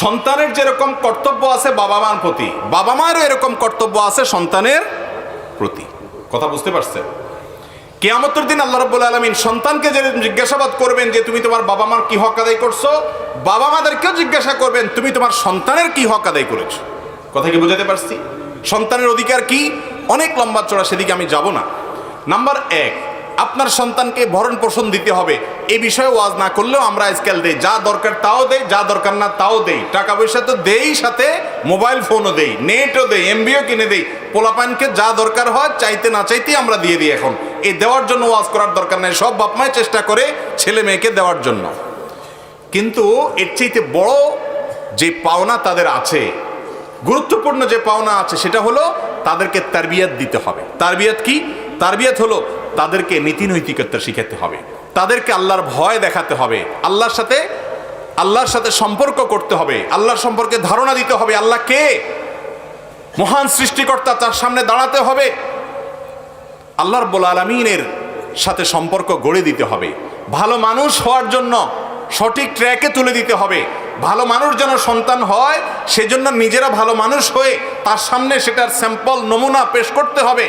সন্তানের যেরকম কর্তব্য আছে বাবা মার প্রতি, বাবা মায়েরও এরকম কর্তব্য আছে সন্তানের প্রতি। কথা বুঝতে পারছেন? কিয়ামতের দিন আল্লাহ রাব্বুল আলামিন সন্তানকে যে জিজ্ঞাসাবাদ করবেন যে তুমি তোমার বাবা মার কি হক আদায় করছো, বাবা মাদেরকেও জিজ্ঞাসা করবেন তুমি তোমার সন্তানের কি হক আদায় করেছো। কথা কি বুঝাতে পারছি? সন্তানের অধিকার কি? অনেক লম্বা চড়া, সেদিকে আমি যাব না। নাম্বার 1, আপনার সন্তানকে ভরণ পোষণ দিতে হবে। এই বিষয়ে ওয়াজ না করলেও আমরা আজকাল দেই, যা দরকার তাও দেই, যা দরকার না তাও দেই, টাকা পয়সা তো দেই, সাথে মোবাইল ফোনও দেই, নেটও দেই, এমবিও কিনে দেই। পোলাপানকে যা দরকার হয় চাইতে না চাইতেই আমরা দিয়ে দিই। এখন এই দেওয়ার জন্য ওয়াজ করার দরকার নেই, সব বাপ মাই চেষ্টা করে ছেলে মেয়েকে দেওয়ার জন্য। কিন্তু এর চাইতে বড় যে পাওনা তাদের আছে, গুরুত্বপূর্ণ যে পাওনা আছে, সেটা হলো তাদেরকে তারবিয়াত দিতে হবে। তারবিয়াত কি? তারবিয়াত হলো তাদেরকে নীতি নৈতিকতা শিখাতে হবে, তাদেরকে আল্লাহর ভয় দেখাতে হবে, আল্লাহর সাথে সম্পর্ক করতে হবে, আল্লাহর সম্পর্কে ধারণা দিতে হবে, আল্লাহ কে, মহান সৃষ্টিকর্তা, তার সামনে দাঁড়াতে হবে, আল্লাহ রাব্বুল আলামিনের সাথে সম্পর্ক গড়ে দিতে হবে। ভালো মানুষ হওয়ার জন্য সঠিক ট্র্যাকে তুলে দিতে হবে। ভালো মানুষ যেন সন্তান হয়, সেজন্য নিজেরা ভালো মানুষ হয়ে তার সামনে সেটার স্যাম্পল নমুনা পেশ করতে হবে,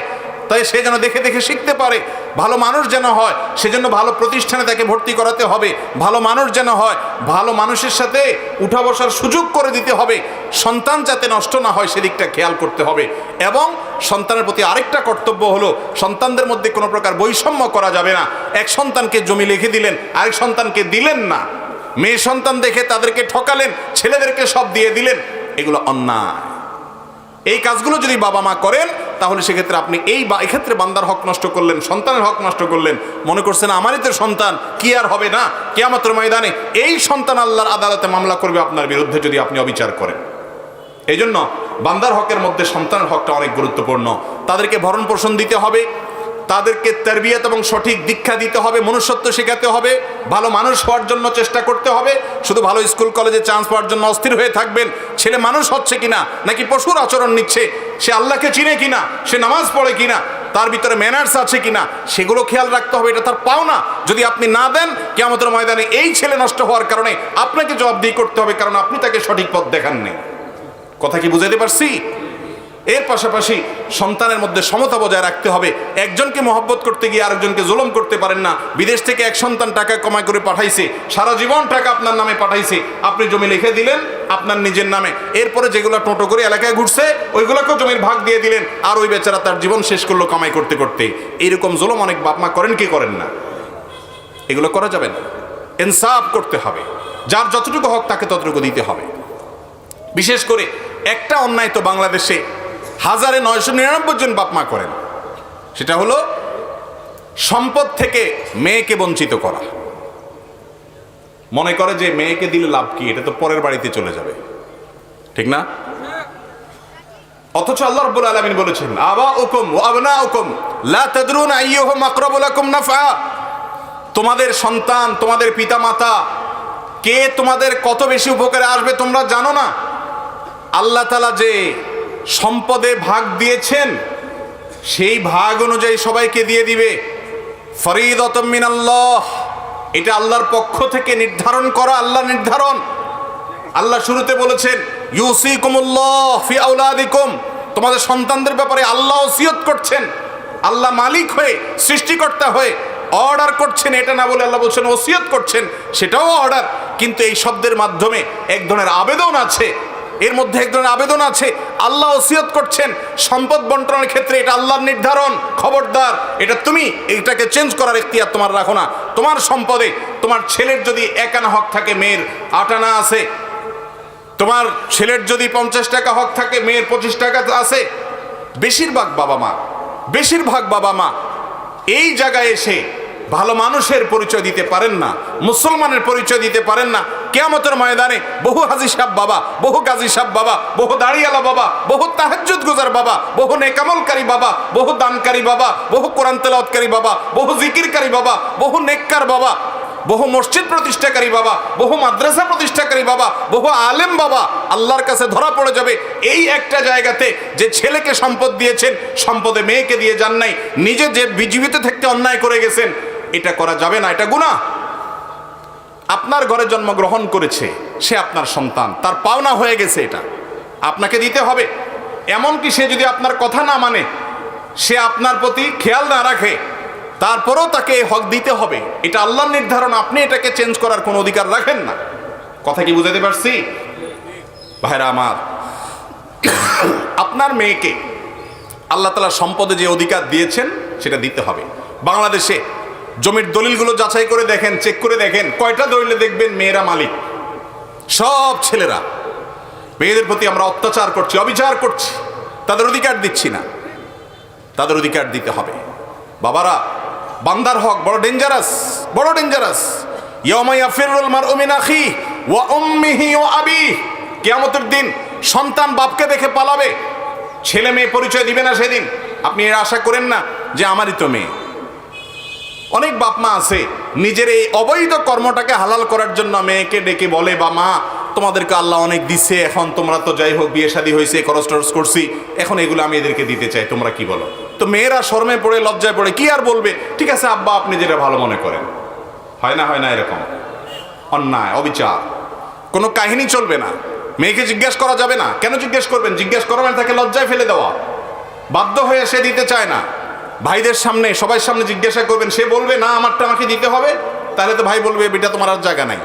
তাই সে যেন দেখে দেখে শিখতে পারে। ভালো মানুষ যেন হয়, সেজন্য ভালো প্রতিষ্ঠানে তাকে ভর্তি করাতে হবে। ভালো মানুষ যেন হয়, ভালো মানুষের সাথে উঠা বসার সুযোগ করে দিতে হবে। সন্তান যাতে নষ্ট না হয় সেদিকটা খেয়াল করতে হবে। এবং সন্তানের প্রতি আরেকটা কর্তব্য হলো, সন্তানদের মধ্যে কোনো প্রকার বৈষম্য করা যাবে না। এক সন্তানকে জমি লিখে দিলেন, আরেক সন্তানকে দিলেন না। মেয়ে সন্তান দেখে তাদেরকে ঠকালেন, ছেলেদেরকে সব দিয়ে দিলেন, এগুলো অন্যায়। এই কাজগুলো যদি বাবা মা করেন, তাহলে সেক্ষেত্রে আপনি এক্ষেত্রে বান্দার হক নষ্ট করলেন, সন্তানের হক নষ্ট করলেন। মনে করছেন আমারই তো সন্তান, কি আর হবে না, কিয়ামতের ময়দানে এই সন্তান আল্লাহর আদালতে মামলা করবে আপনার বিরুদ্ধে যদি আপনি অবিচার করেন। এই জন্য বান্দার হকের মধ্যে সন্তানের হকটা অনেক গুরুত্বপূর্ণ। তাদেরকে ভরণ পোষণ দিতে হবে, তাদেরকে তারবিয়াত এবং সঠিক দীক্ষা দিতে হবে, মনুষ্যত্ব শেখাতে হবে, ভালো মানুষ হওয়ার জন্য চেষ্টা করতে হবে। শুধু ভালো স্কুল কলেজে চান্স পাওয়ার জন্য অস্থির হয়ে থাকবেন, ছেলে মানুষ হচ্ছে কিনা, নাকি পশুর আচরণ নিচ্ছে, সে আল্লাহকে চিনে কিনা, সে নামাজ পড়ে কিনা, তার ভিতরে ম্যানার্স আছে কিনা, সেগুলো খেয়াল রাখতে হবে। এটা তার পাওনা। যদি আপনি না দেন, কিয়ামতের ময়দানে এই ছেলে নষ্ট হওয়ার কারণে আপনাকে জবাবদিহি করতে হবে, কারণ আপনি তাকে সঠিক পথ দেখাননি। কথা কি বুঝাতে পারছি? এর পাশাপাশি সন্তানের মধ্যে সমতা বজায় রাখতে হবে। একজনকে মহব্বত করতে গিয়ে আরেকজনকে জুলুম করতে পারেন না। বিদেশ থেকে এক সন্তান টাকা কামাই করে পাঠাইছে, সারা জীবন টাকা আপনার নামে পাঠাইছে, আপনি জমি লিখে দিলেন আপনার নিজের নামে, এরপরে যেগুলো টোটো করে এলাকায় ঘুরছে ওইগুলোকেও জমির ভাগ দিয়ে দিলেন, আর ওই বেচারা তার জীবন শেষ করলো কামাই করতে করতে। এইরকম জুলুম অনেক বাপ মা করেন, কি করেন না? এগুলো করা যাবে না। ইনসাফ করতে হবে, যার যতটুকু হক তাকে ততটুকু দিতে হবে। বিশেষ করে একটা অন্যায় তো বাংলাদেশে 1999 জন বাপ মা করেন, সেটা হলো সম্পদ থেকে মেয়েকে বঞ্চিত করা। মনে করে যে মেয়েকে দিলে লাভ কি, এটা তো পরের বাড়িতে চলে যাবে, ঠিক না? অথচ আল্লাহ রাব্বুল আলামিন বলেছেন, আবাউকুম ওয়া আবনাউকুম লা তাদরুনা আইয়ুহুম আকরাবু লাকুম নাফআ। তোমাদের সন্তান, তোমাদের পিতামাতা কে তোমাদের কত বেশি উপকারে আসবে তোমরা জানো না। আল্লাহ তাআলা যে সম্পদে ভাগ দিয়েছেন, সেই ভাগ অনুযায়ী সবাইকে দিয়ে দিবে। ফরিদাতুম মিনাল্লাহ, এটা আল্লাহর পক্ষ থেকে নির্ধারণ করা, আল্লাহ নির্ধারণ। আল্লাহ শুরুতে বলেছেন, ইউসিকুমুল্লাহ ফি আওলাদিকুম, তোমাদের সন্তানদের ব্যাপারে আল্লাহ ওসিয়ত করছেন। আল্লাহ মালিক হয়ে, সৃষ্টিকর্তা হয়ে অর্ডার করছেন, এটা না বলে আল্লাহ বলছেন ওসিয়ত করছেন, সেটাও অর্ডার। কিন্তু এই শব্দের মাধ্যমে এক ধরনের আবেদন আছে, এর মধ্যে এক ধরনের আবেদন আছে। আল্লাহ ওসিয়ত করছেন সম্পদ বন্টনের ক্ষেত্রে, এটা আল্লাহর নির্ধারণ, খবরদার এটা তুমি এটাকে চেঞ্জ করার ইখতিয়ার তোমার রাখো না। তোমার সম্পদে তোমার ছেলের যদি 1 আনা হক থাকে, মেয়ের 8 আনা আছে। তোমার ছেলের যদি 50 টাকা হক থাকে, মেয়ের 25 টাকা আছে। বেশিরভাগ বাবা মা এই জায়গায় এসে ভালো মানুষের পরিচয় দিতে পারেন না, মুসলমানের পরিচয় দিতে পারেন না। কিয়ামতের ময়দানে বহু হাজী সাহেব বাবা, বহু গাজী সাহেব বাবা, বহু দাড়িওয়ালা বাবা, বহু তাহাজ্জুদ গুজার বাবা, বহু নেকামলকারী বাবা, বহু দানকারী বাবা, বহু কোরআন তেলাওয়াতকারী বাবা, বহু জিকিরকারী বাবা, বহু নেককার বাবা, বহু মসজিদ প্রতিষ্ঠাকারী বাবা, বহু মাদ্রাসা প্রতিষ্ঠাকারী বাবা, বহু আলেম বাবা আল্লাহর কাছে ধরা পড়ে যাবে এই একটা জায়গাতে, যে ছেলেকে সম্পদ দিয়েছেন, সম্পদে মেয়েকে দিয়ে যান নাই, নিজে যে জীবিত থাকতে অন্যায় করে গেছেন। এটা করা যাবে না, এটা গুনাহ। আপনার ঘরে জন্মগ্রহণ করেছে, সে আপনার সন্তান, তার পাওনা হয়ে গেছে, এটা আপনাকে দিতে হবে। এমনকি সে যদি আপনার কথা না মানে, সে আপনার প্রতি খেয়াল না রাখে, তারপরেও তাকে হক দিতে হবে। এটা আল্লাহর নির্ধারণ, আপনি এটাকে চেঞ্জ করার কোনো অধিকার রাখেন না। কথা কি বুঝাতে পারছি ভাইরা আমার? আপনার মেয়েকে আল্লাহ তাআলা সম্পদে যে অধিকার দিয়েছেন সেটা দিতে হবে। বাংলাদেশে জমির দলিলগুলো যাচাই করে দেখেন, চেক করে দেখেন, কয়টা দলিলে দেখবেন মেয়েরা মালিক, সব ছেলেরা। মেয়েদের প্রতি আমরা অত্যাচার করছি, অবিচার করছি, তাদের অধিকার দিচ্ছি না। তাদের অধিকার দিতে হবে। বাবারা, বান্দার হক বড় ডেঞ্জারাস, বড় ডেঞ্জারাস। ইয়াউমা ইয়াফিরুল মারউ মিন আখিহি ওয়া উম্মিহি ওয়া আবিহি, কিয়ামতের দিন সন্তান বাপকে দেখে পালাবে, ছেলে মেয়ে পরিচয় দিবে না সেদিন। আপনি এর আশা করেন না যে আমারই তো মেয়ে। অনেক বাপ মা আছে নিজের এই অবৈধ কর্মটাকে হালাল করার জন্য মেয়েকে ডেকে বলে, বা মা তোমাদেরকে আল্লাহ অনেক দিচ্ছে, এখন তোমরা তো যাই হোক বিয়ে শাদী হয়েছে, খরচ টরচ করছি, এখন এগুলো আমি এদেরকে দিতে চাই, তোমরা কি বলো? তো মেয়েরা শরমে পড়ে, লজ্জায় পড়ে, কি আর বলবে, ঠিক আছে আব্বা আপনি যেটা ভালো মনে করেন। হয় না, হয় না এরকম? অন্যায়, অবিচার, কোনো কাহিনী চলবে না। মেয়েকে জিজ্ঞেস করা যাবে না। কেন জিজ্ঞেস করবেন? জিজ্ঞেস করা মানে তাকে লজ্জায় ফেলে দেওয়া। বাধ্য হয়ে সে দিতে চায় না। ভাইদের সামনে, সবার সামনে জিজ্ঞাসা করবেন, সে বলবে না আমারটা আমাকে দিতে হবে, তাহলে তো ভাই বলবে বেটা তোমার আর জায়গা নাই।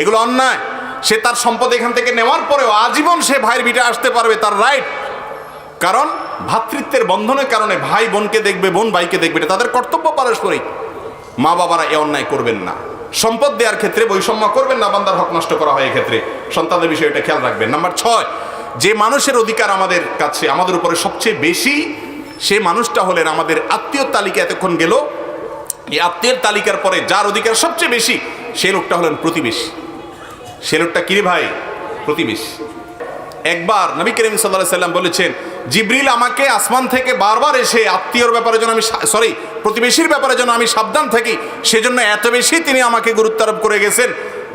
এগুলো অন্যায়। সে তার সম্পদ এখান থেকে নেওয়ার পরেও আজীবন সে ভাইয়ের বিটা আসতে পারবে, তার রাইট। কারণ ভ্রাতৃত্বের বন্ধনের কারণে ভাই বোনকে দেখবে, বোন ভাইকে দেখবে, এটা তাদের কর্তব্য পারস্পরিক। মা বাবারা এ অন্যায় করবেন না। সম্পদ দেওয়ার ক্ষেত্রে বৈষম্য করবেন না, বান্দার হক নষ্ট করা হয় এক্ষেত্রে। সন্তানদের বিষয়টা খেয়াল রাখবেন। নাম্বার 6, যে মানুষের অধিকার আমাদের কাছে, আমাদের উপরে সবচেয়ে বেশি, সে মানুষটা হলেন আমাদের আত্মীয় তালিকা। এতক্ষণ গেল, এই আত্মীয়ের তালিকার পরে যার অধিকার সবচেয়ে বেশি, সে লোকটা হলেন প্রতিবেশী। সে লোকটা কি রে ভাই? প্রতিবেশী। একবার নবী করিম সাল্লাল্লাহু আলাইহি সাল্লাম বলেছেন, জিবরিল আমাকে আসমান থেকে বারবার এসে আত্মীয়র ব্যাপারে যেন আমি প্রতিবেশীর ব্যাপারে যেন আমি সাবধান থাকি, সেজন্য এত বেশি তিনি আমাকে গুরুত্ব আরোপ করে গেছেন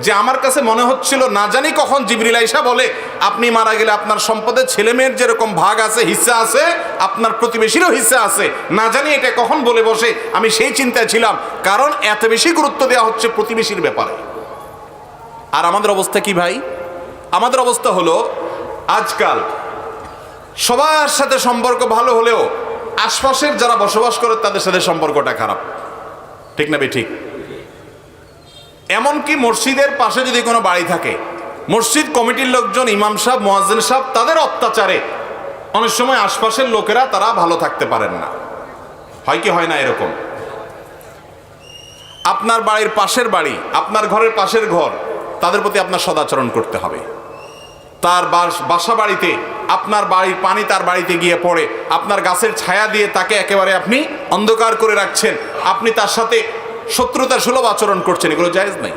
যে আমার কাছে মনে হচ্ছিল না জানি কখন জিবরিল আইসা বলে, আপনি মারা গেলে আপনার সম্পদে ছেলে মেয়ের যেরকম ভাগ আছে, হিস্সা আছে, আপনার প্রতিবেশীরও হিস্সা আছে, না জানি এটা কখন বলে বসে। আমি সেই চিন্তায় ছিলাম, কারণ এত বেশি গুরুত্ব দেওয়া হচ্ছে প্রতিবেশীর ব্যাপারে। আর আমাদের অবস্থা কি ভাই? আমাদের অবস্থা হলো, আজকাল সবার সাথে সম্পর্ক ভালো হলেও আশপাশের যারা বসবাস করে তাদের সাথে সম্পর্কটা খারাপ। ঠিক না ঠিক? এমনকি মসজিদের পাশে যদি কোনো বাড়ি থাকে, মসজিদ কমিটির লোকজন, ইমাম সাহেব, মুয়াজ্জিন সাহেব, তাদের অত্যাচারে অনেক সময় আশপাশের লোকেরা তারা ভালো থাকতে পারেন না। হয় কি হয় না এরকম? আপনার বাড়ির পাশের বাড়ি, আপনার ঘরের পাশের ঘর, তাদের প্রতি আপনার সদাচরণ করতে হবে। তার বাসা বাড়িতে আপনার বাড়ির পানি তার বাড়িতে গিয়ে পড়ে, আপনার গাছের ছায়া দিয়ে তাকে একেবারে আপনি অন্ধকার করে রাখছেন, আপনি তার সাথে শত্রুতার সুলভ আচরণ করছেন, এগুলো জায়েজ নাই।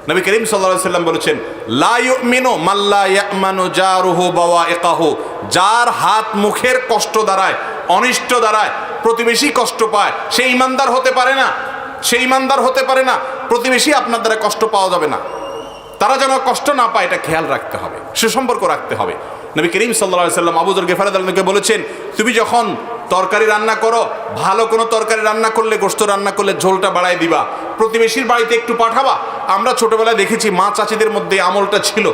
নবী করিম সাল্লাল্লাহু আলাইহি সাল্লাম বলেছেন, লা ইউমিনু মান লা ইয়ামানু জারুহু বাওয়াইকাহু, যার হাত মুখের কষ্ট দ্বারায়, অনিষ্ট দ্বারায় প্রতিবেশী কষ্ট পায়, সে ঈমানদার হতে পারে না। সে ঈমানদার হতে পারে না। প্রতিবেশী আপনার দ্বারা কষ্ট পাওয়া যাবে না। তারা যেন কষ্ট না পায়, এটা খেয়াল রাখতে হবে, সুসম্পর্ক রাখতে হবে। নবী করিম সাল্লাল্লাহু আলাইহি সাল্লাম আবু যর গিফারি রাদিয়াল্লাহু আনহুকে বলেছেন, তুমি যখন তরকারি রান্না করো, ভালো কোনো তরকারি রান্না করলে, গোশত রান্না করলে ঝোলটা বাড়ায় দিবা, প্রতিবেশীর বাড়িতে একটু পাঠাবা। আমরা ছোটবেলায় দেখেছি মা চাচিদের মধ্যে আমলটা ছিল,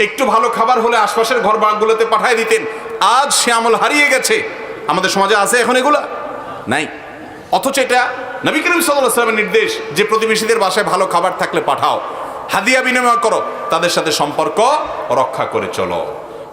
একটু ভালো খাবার হলে আশপাশের ঘর বাড়িগুলোতে পাঠায় দিতেন। আজ সে আমল হারিয়ে গেছে। আমাদের সমাজে আছে এখন এগুলা? নাই। অথচ এটা নবী করিম সাল্লাল্লাহু আলাইহি সাল্লামের নির্দেশ যে প্রতিবেশীদের বাসায় ভালো খাবার থাকলে পাঠাও, হাদিয়া বিনিময় করো, তাদের সাথে সম্পর্ক রক্ষা করে চলো।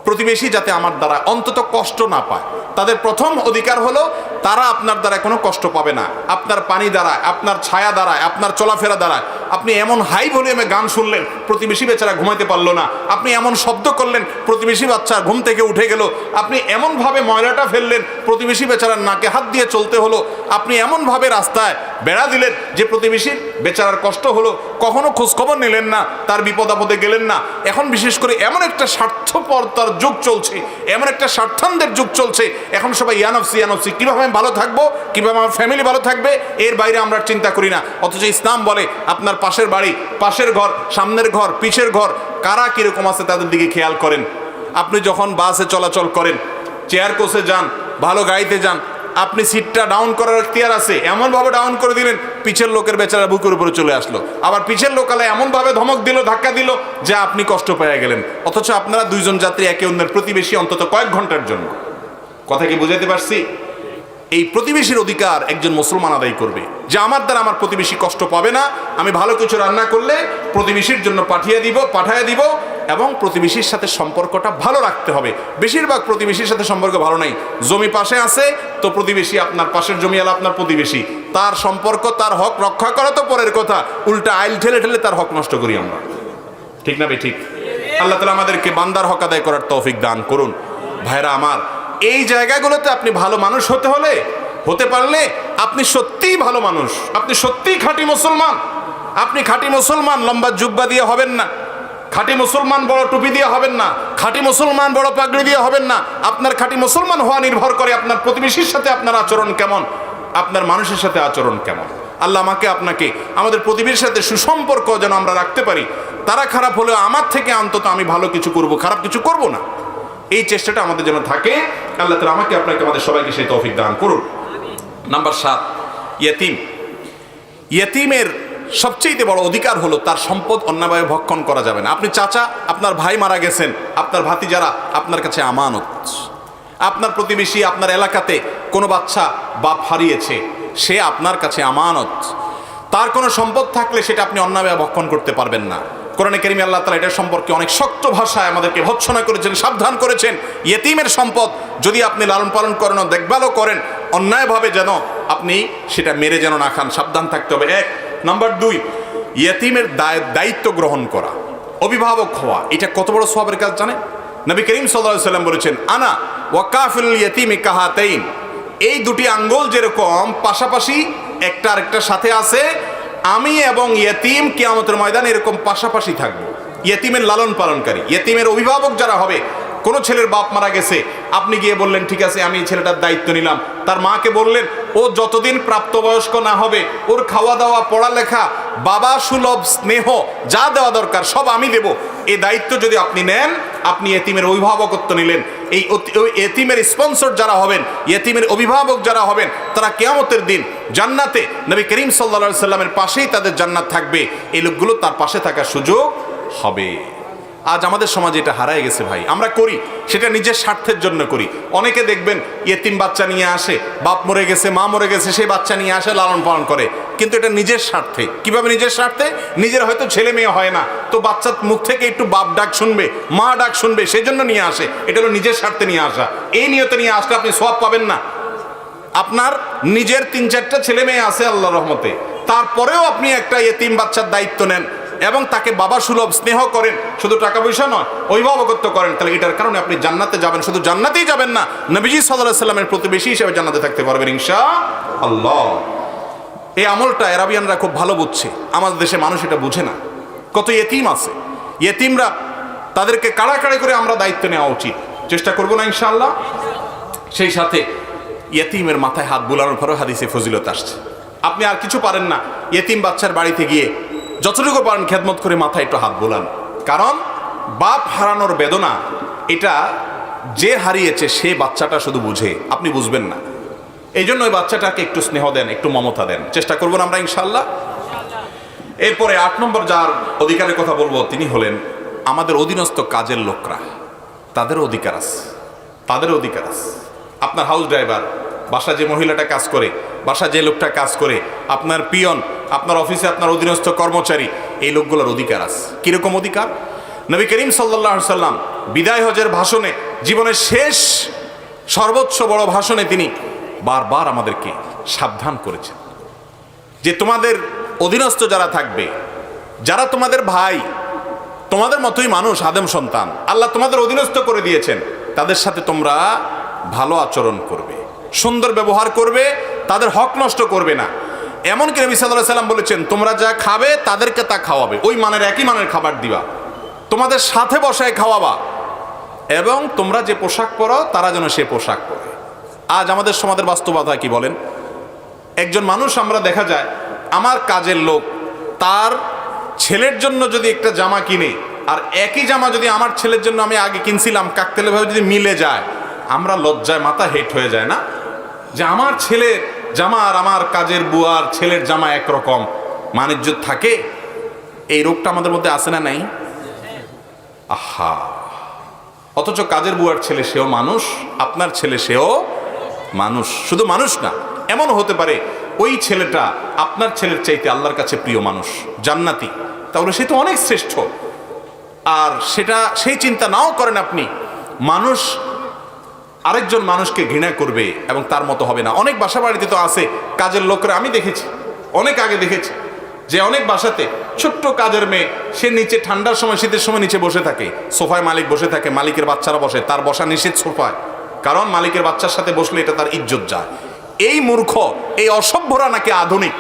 প্রতিবেশী যাতে আমার দ্বারা অন্তত কষ্ট না পায়, তাদের প্রথম অধিকার হলো তারা আপনার দ্বারা কোনো কষ্ট পাবে না। আপনার পানি দ্বারায়, আপনার ছায়া দ্বারায়, আপনার চলাফেরা দ্বারায়, আপনি এমন হাই ভলিউমে গান শুনলেন, প্রতিবেশী বেচারা ঘুমাইতে পারলো না। আপনি এমন শব্দ করলেন, প্রতিবেশী বাচ্চা ঘুম থেকে উঠে গেল। আপনি এমনভাবে ময়লাটা ফেললেন, প্রতিবেশী বেচারার নাকে হাত দিয়ে চলতে হলো। আপনি এমনভাবে রাস্তায় বেড়া দিলেন যে প্রতিবেশীর বেচারার কষ্ট হলো। কখনো খোঁজখবর নিলেন না, তার বিপদ আপদে গেলেন না। এখন বিশেষ করে এমন একটা স্বার্থপরতার যুগ চলছে, এমন একটা স্বার্থান্তের যুগ চলছে। এখন সবাই ইয়ানফসি ইয়ানফসি, কীভাবে আমি ভালো থাকবো, কীভাবে আমার ফ্যামিলি ভালো থাকবে, এর বাইরে আমরা চিন্তা করি না। অথচ ইসলাম বলে আপনার পাশের বাড়ি, পাশের ঘর, সামনের ঘর, পিছের ঘর, কারা কীরকম আছে তাদের দিকে খেয়াল করেন। আপনি যখন বাসে চলাচল করেন, চেয়ার কোচে যান, ভালো গাড়িতে যান, আপনি সিটটা ডাউন করার এখতিয়ার আছে, এমনভাবে ডাউন করে দিলেন পিছের লোকের বেচারা বুকের উপরে চলে আসলো। আবার পিছের লোকালে এমনভাবে ধমক দিল, ধাক্কা দিল যে আপনি কষ্ট পেয়ে গেলেন। অথচ আপনারা দুইজন যাত্রী একে অন্যের প্রতিবেশী অন্তত কয়েক ঘন্টার জন্য। কথা কি বুঝাতে পারছি? এই প্রতিবেশীর অধিকার একজন মুসলমান আদায় করবে যে আমার দ্বারা আমার প্রতিবেশী কষ্ট পাবে না। আমি ভালো কিছু রান্না করলে প্রতিবেশীর জন্য পাঠিয়ে দিব। এবং প্রতিবেশীর সাথে সম্পর্কটা ভালো রাখতে হবে। বেশিরভাগ প্রতিবেশীর সাথে সম্পর্ক ভালো নাই, জমি পাশে আছে তো প্রতিবেশী আপনার পাশের জমিওয়ালা আপনার প্রতিবেশী, তার সম্পর্ক তার হক রক্ষা করা তো পরের কথা, উল্টা আইল ঠেলে ঠেলে তার হক নষ্ট করি আমরা, ঠিক না বে ঠিক? আল্লাহ তাআলা আমাদেরকে বান্দার হক আদায় করার তৌফিক দান করুন। ভাইরা আমার, এই জায়গাগুলোতে আপনি ভালো মানুষ হতে পারলে আপনি সত্যিই ভালো মানুষ, আপনি সত্যিই খাঁটি মুসলমান। আপনি খাঁটি মুসলমান লম্বা জুব্বা দিয়ে হবেন না, খাঁটি মুসলমান বড় টুপি দিয়ে হবেন না, খাঁটি মুসলমান বড় পাগড়ি দিয়ে হবেন না। আপনার খাঁটি মুসলমান হওয়া নির্ভর করে আপনার প্রতিবেশীর সাথে আপনার আচরণ কেমন, আপনার মানুষের সাথে আচরণ কেমন। আল্লাহ আমাকে আপনাকে আমাদের প্রতিবেশীর সাথে সুসম্পর্ক যেন আমরা রাখতে পারি। তারা খারাপ হলেও আমার থেকে অন্তত আমি ভালো কিছু করব, খারাপ কিছু করব না, এই চেষ্টাটা আমাদের যেন থাকে। আল্লাহ তাআলা আমাকে আপনাকে আমাদের সবাইকে সেই তৌফিক দান করুন। নাম্বার 7, ইয়েতিম। ইয়েতিমের সবচেয়ে বড় অধিকার হলো তার সম্পদ অন্যায়ভাবে ভক্ষণ করা যাবে না। আপনি চাচা, আপনার ভাই মারা গেছেন, আপনার ভাতিজারা আপনার কাছে আমানত। আপনার প্রতিবেশী, আপনার এলাকাতে কোনো বাচ্চা বাপ হারিয়েছে, সে আপনার কাছে আমানত। তার কোনো সম্পদ থাকলে সেটা আপনি অন্যায়ভাবে ভক্ষণ করতে পারবেন না। কোরআনে কারিমে আল্লাহ তাআলা এটার সম্পর্কে অনেক শক্ত ভাষায় আমাদেরকে ভৎসনা করেছেন, সাবধান করেছেন। ইয়েতিমের সম্পদ যদি আপনি লালন পালন করেন, দেখভালও করেন, অন্যায়ভাবে যেন আপনি সেটা মেরে যেন না খান, সাবধান থাকতে হবে। 1 নাম্বার 2, ইয়েতিমের দায়িত্ব গ্রহণ করা, অভিভাবক হওয়া, এটা কত বড় সওয়াবের কাজ জানেন? নবী করিম সাল্লাল্লাহু আলাইহি ওয়াসাল্লাম বলেছেন, আনা ওয়া কাফিল ইয়েতিমি কাহাতাইন। এই দুটি আঙ্গুল যেরকম পাশাপাশি একটা আরেকটার সাথে আছে, আমি এবং ইয়েতিম কিয়ামতের ময়দানে এরকম পাশাপাশি থাকবো। ইয়েতিমের লালন পালনকারী, ইয়েতিমের অভিভাবক যারা হবে, কোনো ছেলের বাপ মারা গেছে, আপনি গিয়ে বললেন ঠিক আছে আমি এই ছেলেটার দায়িত্ব নিলাম, তার মাকে বললেন ও যতদিন প্রাপ্তবয়স্ক না হবে ওর খাওয়া দাওয়া, পড়ালেখা, বাবা সুলভ স্নেহ যা দেওয়া দরকার সব আমি দেব, এই দায়িত্ব যদি আপনি নেন, আপনি ইয়েতিমের অভিভাবকত্ব নিলেন। এই ইয়েতিমের স্পন্সর যারা হবেন, ইয়েতিমের অভিভাবক যারা হবেন, তারা কিয়ামতের দিন জান্নাতে নবী করিম সাল্লাল্লাহু আলাইহি সাল্লামের পাশেই তাদের জান্নাত থাকবে। এই লোকগুলো তার পাশে থাকার সুযোগ হবে। আজ আমাদের সমাজে এটা হারায় গেছে ভাই। আমরা করি সেটা নিজের স্বার্থের জন্য করি। অনেকে দেখবেন ইয়েতিম বাচ্চা নিয়ে আসে, বাপ মরে গেছে, মা মরে গেছে, সেই বাচ্চা নিয়ে আসে, লালন পালন করে, কিন্তু এটা নিজের স্বার্থে। কিভাবে নিজের স্বার্থে? নিজের হয়তো ছেলে মেয়ে হয় না, তো বাচ্চার মুখ থেকে একটু বাপ ডাক শুনবে, মা ডাক শুনবে, সেই জন্য নিয়ে আসে। এটা হলো নিজের স্বার্থে নিয়ে আসা। এই নিয়তে নিয়ে আসলে আপনি সওয়াব পাবেন না। আপনার নিজের 3-4টা ছেলে মেয়ে আছে আল্লাহর রহমতে, তারপরেও আপনি একটা ইয়েতিম বাচ্চার দায়িত্ব নেন এবং তাকে বাবা সুলভ স্নেহ করেন, শুধু টাকা পয়সা নয়, অভিভাবকত্ব করেন, তাহলে এটার কারণে আপনি জান্নাতে যাবেন। শুধু জান্নাতেই যাবেন না, নবীজি সাল্লাল্লাহু আলাইহি সাল্লামের প্রতিবেশী হিসেবে জান্নাতে থাকতে পারবেন ইনশাআল্লাহ। এই আমলটা আরবিয়ানরা খুব ভালো বুঝছে, আমাদের দেশে মানুষ এটা বুঝে না। কত ইয়েতিম আছে, ইয়েতিমরা, তাদেরকে কাড়াকাড়ি করে আমরা দায়িত্ব নেওয়া উচিত, চেষ্টা করবো না ইনশাআল্লাহ। সেই সাথে ইয়েতিমের মাথায় হাত বুলানোর পরেও হাদিসে ফজিলত আসছে। আপনি আর কিছু পারেন না, ইয়েতিম বাচ্চার বাড়িতে গিয়ে যতটুকু পারেন খেদমত করে মাথায় একটু হাত বোলান। কারণ বাপ হারানোর বেদনা এটা যে হারিয়েছে সে বাচ্চাটা শুধু বুঝে, আপনি বুঝবেন না। এই জন্য ওই বাচ্চাটাকে একটু স্নেহ দেন, একটু মমতা দেন, চেষ্টা করবো আমরা ইনশাআল্লাহ। এরপরে 8 নম্বর যার অধিকারের কথা বলবো তিনি হলেন আমাদের অধীনস্থ কাজের লোকরা। তাদেরও অধিকার আছে, তাদেরও অধিকার আছে। আপনার হাউস ড্রাইভার, বাসা যে মহিলাটা কাজ করে, বাসা যে লোকটা কাজ করে, আপনার পিয়ন, আপনার অফিসে আপনার অধীনস্থ কর্মচারী, এই লোকগুলোর অধিকার আছে। কিরকম অধিকার? নবী করিম সাল্লাল্লাহু আলাইহি সাল্লাম বিদায় হজের ভাষণে, জীবনের শেষ সর্বোচ্চ বড় ভাষণে তিনি বারবার আমাদেরকে সাবধান করেছেন যে তোমাদের অধীনস্থ যারা থাকবে, যারা তোমাদের ভাই, তোমাদের মতোই মানুষ, আদম সন্তান, আল্লাহ তোমাদের অধীনস্থ করে দিয়েছেন, তাদের সাথে তোমরা ভালো আচরণ করবে, সুন্দর ব্যবহার করবে, তাদের হক নষ্ট করবে না। এমনকি নবী সাল্লাল্লাহু আলাইহি সাল্লাম বলেছেন তোমরা যা খাবে তাদেরকে তা খাওয়াবে, ওই মানের একই মানের খাবার দিবা, তোমাদের সাথে বসায় খাওয়াবা, এবং তোমরা যে পোশাক পরো তারা যেন সে পোশাক পরে। আজ আমাদের সমাজের বাস্তবতা কি বলেন? একজন মানুষ আমরা দেখা যায় আমার কাজের লোক, তার ছেলের জন্য যদি একটা জামা কিনে, আর একই জামা যদি আমার ছেলের জন্য আমি আগে কিনছিলাম কাকতেলেভাবে যদি মিলে যায়, আমরা লজ্জায় মাথা হেট হয়ে যায় না? যে আমার ছেলের জামা আর আমার কাজের বুয়ার ছেলের জামা একরকম, মানিজ্যত থাকে। এই রোগটা আমাদের মধ্যে আছে না নাই? আহা, অথচ কাজের বুয়ার ছেলে সেও মানুষ, আপনার ছেলে সেও মানুষ। শুধু মানুষ না, এমন হতে পারে ওই ছেলেটা আপনার ছেলের চাইতে আল্লাহর কাছে প্রিয় মানুষ, জান্নাতি, তাহলে সে তো অনেক শ্রেষ্ঠ। আর সেটা সেই চিন্তা নাও করেন আপনি, মানুষ আরেকজন মানুষকে ঘৃণা করবে এবং তার মতো হবে না। অনেক বাসা বাড়িতে তো আছে কাজের লোকরা, আমি দেখেছি, অনেক আগে দেখেছি যে অনেক বাসাতে ছোট্ট কাজের মেয়ে, সে নিচে ঠান্ডার সময় শীতের সময় নিচে বসে থাকে, সোফায় মালিক বসে থাকে, মালিকের বাচ্চারা বসে, তার বসা নিষেধ সোফায়, কারণ মালিকের বাচ্চার সাথে বসলে এটা তার ইজ্জত যায়। এই মূর্খ, এই অসভ্যরা নাকি আধুনিক।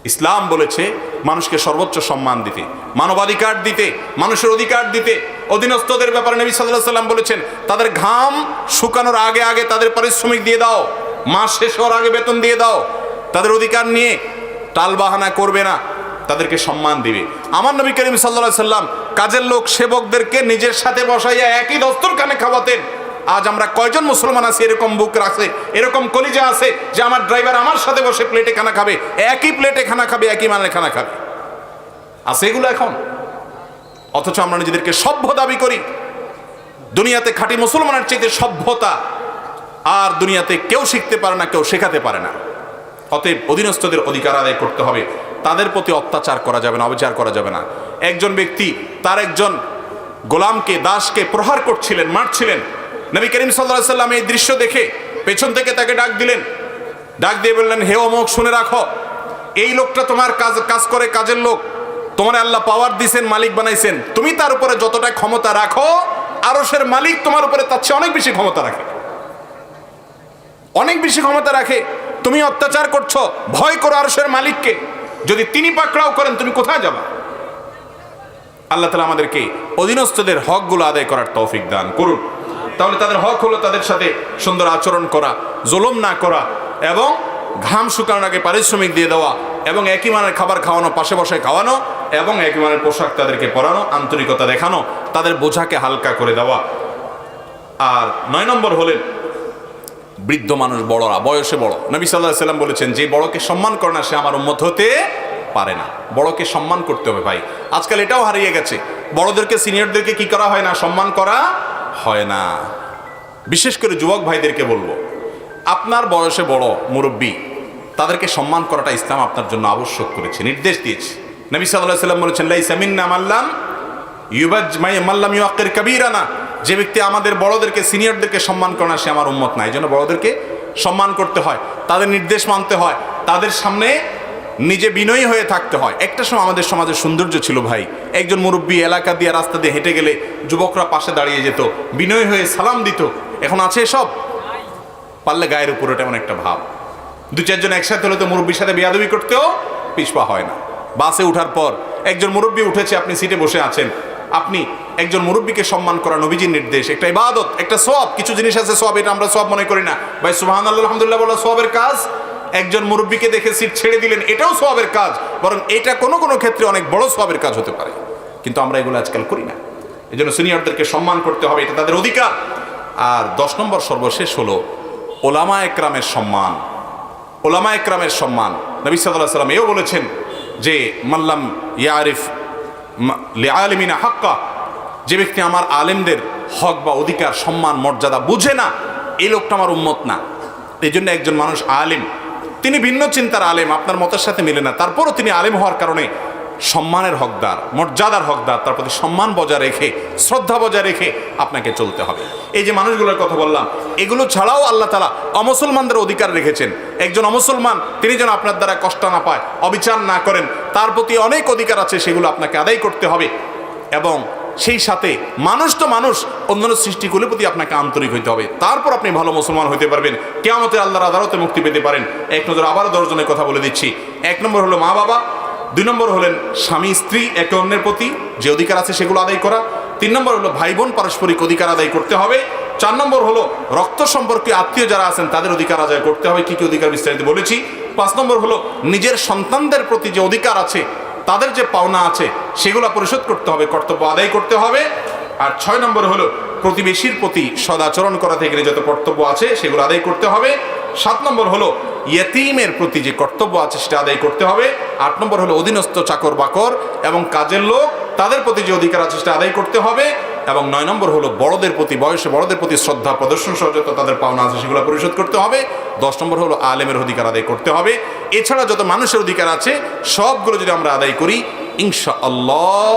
ইসলাম বলেছে মানুষকে সর্বোচ্চ সম্মান দিতে, মানবাধিকার দিতে, মানুষের অধিকার দিতে। অধীনস্থদের ব্যাপারে নবী সাল্লাল্লাহু আলাইহি সাল্লাম বলেছেন তাদের ঘাম শুকানোর আগে আগে তাদের পারিশ্রমিক দিয়ে দাও, মাস শেষ হওয়ার আগে বেতন দিয়ে দাও। তাদের অধিকার নিয়ে টালবাহানা করবে না, তাদেরকে সম্মান দিবে। আমার নবী করিম সাল্লাল্লাহু আলাইহি সাল্লাম কাজের লোক সেবকদেরকে নিজের সাথে বসাইয়া একই দস্তরখানে খাওয়াতেন। আজ আমরা কয়জন মুসলমান আছি এরকম বুক রাখে, এরকম কলিজা আছে যে আমার ড্রাইভার আমার সাথে বসে প্লেটে খানা খাবে, একই প্লেটে খানা খাবে, একই মানের খানা খাবে? আছে এগুলো এখন? অথচ আমরা নিজেদেরকে সভ্য দাবি করি। দুনিয়াতে খাঁটি মুসলমানের চাইতে সভ্যতা আর দুনিয়াতে কেউ শিখতে পারে না, কেউ শেখাতে পারে না। অতএব অধীনস্থদের অধিকার আদায় করতে হবে, তাদের প্রতি অত্যাচার করা যাবে না, অবিচার করা যাবে না। একজন ব্যক্তি তার একজন গোলামকে, দাসকে প্রহার করছিলেন, মারছিলেন। নবী করিম সাল্লাল্লাহু আলাইহি সাল্লাম এই দৃশ্য দেখে পেছন থেকে তাকে ডাক দিলেন, ডাক দিয়ে বললেন, হে অমুক, শুনে রাখো, এই লোকটা তোমার কাজ করে, কাজের লোক, তোমার আল্লাহ পাওয়ার দিয়েছেন, মালিক বানাইছেন, তুমি তার উপরে যতটা ক্ষমতা রাখো, আরশের মালিক তোমার উপরে তার চেয়ে অনেক বেশি ক্ষমতা রাখে, অনেক বেশি ক্ষমতা রাখে। তুমি অত্যাচার করছো, ভয় করো আরশের মালিককে, যদি তিনি পাকড়াও করেন তুমি কোথায় যাবা? আল্লাহ তাআলা আমাদেরকে অধীনস্থদের হকগুলো আদায় করার তৌফিক দান করুন। তাহলে তাদের হক হলো তাদের সাথে সুন্দর আচরণ করা, জুলুম না করা, এবং ঘাম শুকানোর আগে পারিশ্রমিক দিয়ে দেওয়া, এবং একই মানের খাবার খাওয়ানো, পাশে বসে খাওয়ানো, এবং একই মানের পোশাক তাদেরকে পরানো, আন্তরিকতা দেখানো, তাদের বোঝাকে হালকা করে দেওয়া। আর 9 নম্বর হলেন বৃদ্ধ মানুষ, বড়রা, বয়সে বড়। নবী সাল্লাল্লাহু আলাইহি সাল্লাম বলেছেন যে বড়কে সম্মান করে না সে আমার উম্মত হতে পারে না। বড়কে সম্মান করতে হবে ভাই। আজকাল এটাও হারিয়ে গেছে, বড়দেরকে, সিনিয়রদেরকে কি করা হয় না? সম্মান করা হয় না। বিশেষ করে যুবক ভাইদেরকে বলবো, আপনার বয়সে বড় মুরব্বী, তাদেরকে সম্মান করাটা ইসলাম আপনার জন্য আবশ্যক করেছে, নির্দেশ দিয়েছে। নবী সাল্লাল্লাহু আলাইহি সাল্লাম বলেছেন লাইসা মিন্না মাল্লাম ইউআক্কির কাবীরানা, যে ব্যক্তি আমাদের বড়দেরকে, সিনিয়রদেরকে সম্মান করে না সে আমার উম্মত না। এই জন্য বড়দেরকে সম্মান করতে হয়, তাদের নির্দেশ মানতে হয়, তাদের সামনে নিজে বিনয়ী হয়ে থাকতে হয়। একটা সময় আমাদের সমাজের সৌন্দর্য ছিল ভাই, একজন মুরব্বী এলাকা দিয়ে, রাস্তা দিয়ে হেঁটে গেলে যুবকরা পাশে দাঁড়িয়ে যেত, বিনয়ী হয়ে সালাম দিত। এখন আছে সব? পারলে গায়ের উপর এমন একটা ভাব। 2-4 জন একসাথে হলে তো মুরব্বীর সাথে বেয়াদবি করতেও পিছপা হয় না। বাসে উঠার পর একজন মুরব্বী উঠেছে, আপনি সিটে বসে আছেন, আপনি একজন মুরব্বীকে সম্মান করা নবীজির নির্দেশ, একটা ইবাদত, একটা সওয়াব। কিছু জিনিস আছে সওয়াব, এটা আমরা সওয়াব মনে করি না ভাই। সুবহানাল্লাহ, আলহামদুলিল্লাহ বলা সওয়াবের কাজ। একজন মুরব্বীকে দেখে সিট ছেড়ে দিলেন, এটাও সওয়াবের কাজ, বরং এটা কোনো কোনো ক্ষেত্রে অনেক বড় সওয়াবের কাজ হতে পারে। কিন্তু আমরা এগুলো আজকাল করি না। এই জন্য সিনিয়রদেরকে সম্মান করতে হবে, এটা তাদের অধিকার। আর 10 নম্বর সর্বশেষ হলো ওলামা একরামের সম্মান। ওলামা একরামের সম্মান, নবী সাল্লাল্লাহু আলাইহি সাল্লাম এও বলেছেন যে মাল্লাম ইয়ারিফ লিআলিমিনা হাক্কা, যে ব্যক্তি আমার আলেমদের হক বা অধিকার, সম্মান, মর্যাদা বুঝে না, এই লোকটা আমার উম্মত না। এই জন্য একজন মানুষ আলেম, তিনি ভিন্ন চিন্তার আলেম, আপনার মতের সাথে মিলে না, তারপরও তিনি আলেম হওয়ার কারণে সম্মানের হকদার, মর্যাদার হকদার, তার প্রতি সম্মান বজায় রেখে, শ্রদ্ধা বজায় রেখে আপনাকে চলতে হবে। এই যে মানুষগুলোর কথা বললাম, এগুলো ছাড়াও আল্লাহ তাআলা অমুসলমানদের অধিকার রেখেছেন। একজন অমুসলমান তিনি যেন আপনার দ্বারা কষ্ট না পায়, অবিচার না করেন, তার প্রতি অনেক অধিকার আছে, সেগুলো আপনাকে আদায় করতে হবে। এবং সেই সাথে মানুষ তো মানুষ, অন্যান্য সৃষ্টিগুলোর প্রতি আপনাকে আন্তরিক হইতে হবে, তারপর আপনি ভালো মুসলমান হইতে পারবেন, কিয়ামতে আল্লাহর আদালতে মুক্তি পেতে পারেন। এক নজর আবারও 10 জনের কথা বলে দিচ্ছি। 1 নম্বর হলো মা বাবা, 2 নম্বর হলেন স্বামী স্ত্রী একে অন্যের প্রতি যে অধিকার আছে সেগুলো আদায় করা, 3 নম্বর হলো ভাই বোন পারস্পরিক অধিকার আদায় করতে হবে, 4 নম্বর হলো রক্ত সম্পর্কে আত্মীয় যারা আছেন তাদের অধিকার আদায় করতে হবে, কি কি অধিকার বিস্তারিত বলেছি। 5 নম্বর হলো নিজের সন্তানদের প্রতি যে অধিকার আছে, তাদের যে পাওনা আছে সেগুলো পরিশোধ করতে হবে, কর্তব্য আদায় করতে হবে। আর 6 নম্বর হলো প্রতিবেশীর প্রতি সদাচরণ করা থেকে যত কর্তব্য আছে সেগুলো আদায় করতে হবে। 7 নম্বর হলো ইয়েতিমের প্রতি যে কর্তব্য আছে সেটা আদায় করতে হবে। 8 নম্বর হলো অধীনস্থ চাকর বাকর এবং কাজের লোক, তাদের প্রতি যে অধিকার আছে সেটা আদায় করতে হবে। এবং 9 নম্বর হলো বড়দের প্রতি, বয়সে বড়দের প্রতি শ্রদ্ধা প্রদর্শন সহ যত তাদের পাওনা আছে সেগুলো পরিশোধ করতে হবে। 10 নম্বর হলো আলেমের অধিকার আদায় করতে হবে। এছাড়া যত মানুষের অধিকার আছে সবগুলো যদি আমরা আদায় করি, ইনশাআল্লাহ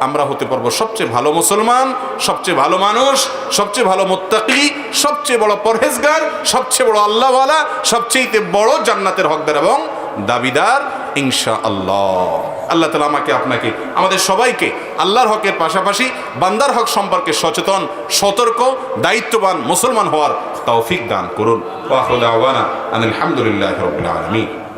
আমরা হতে পারবো সবচেয়ে ভালো মুসলমান, সবচেয়ে ভালো মানুষ, সবচেয়ে ভালো মুত্তাকি, সবচেয়ে বড় পরহেজগার, সবচেয়ে বড় আল্লাহওয়ালা, সবচেয়ে বড় জান্নাতের হকদার এবং দাবিদার ইনশাআল্লাহ। আল্লাহ তাআলা আমাকে, আপনাকে, আমাদের সবাইকে আল্লাহর হকের পাশাপাশি বান্দার হক সম্পর্কে সচেতন, সতর্ক, দায়িত্ববান মুসলমান হওয়ার তৌফিক দান করুন। ওয়া আখিরু দাওয়ানা আনিল হামদুলিল্লাহি রাব্বিল আলামিন।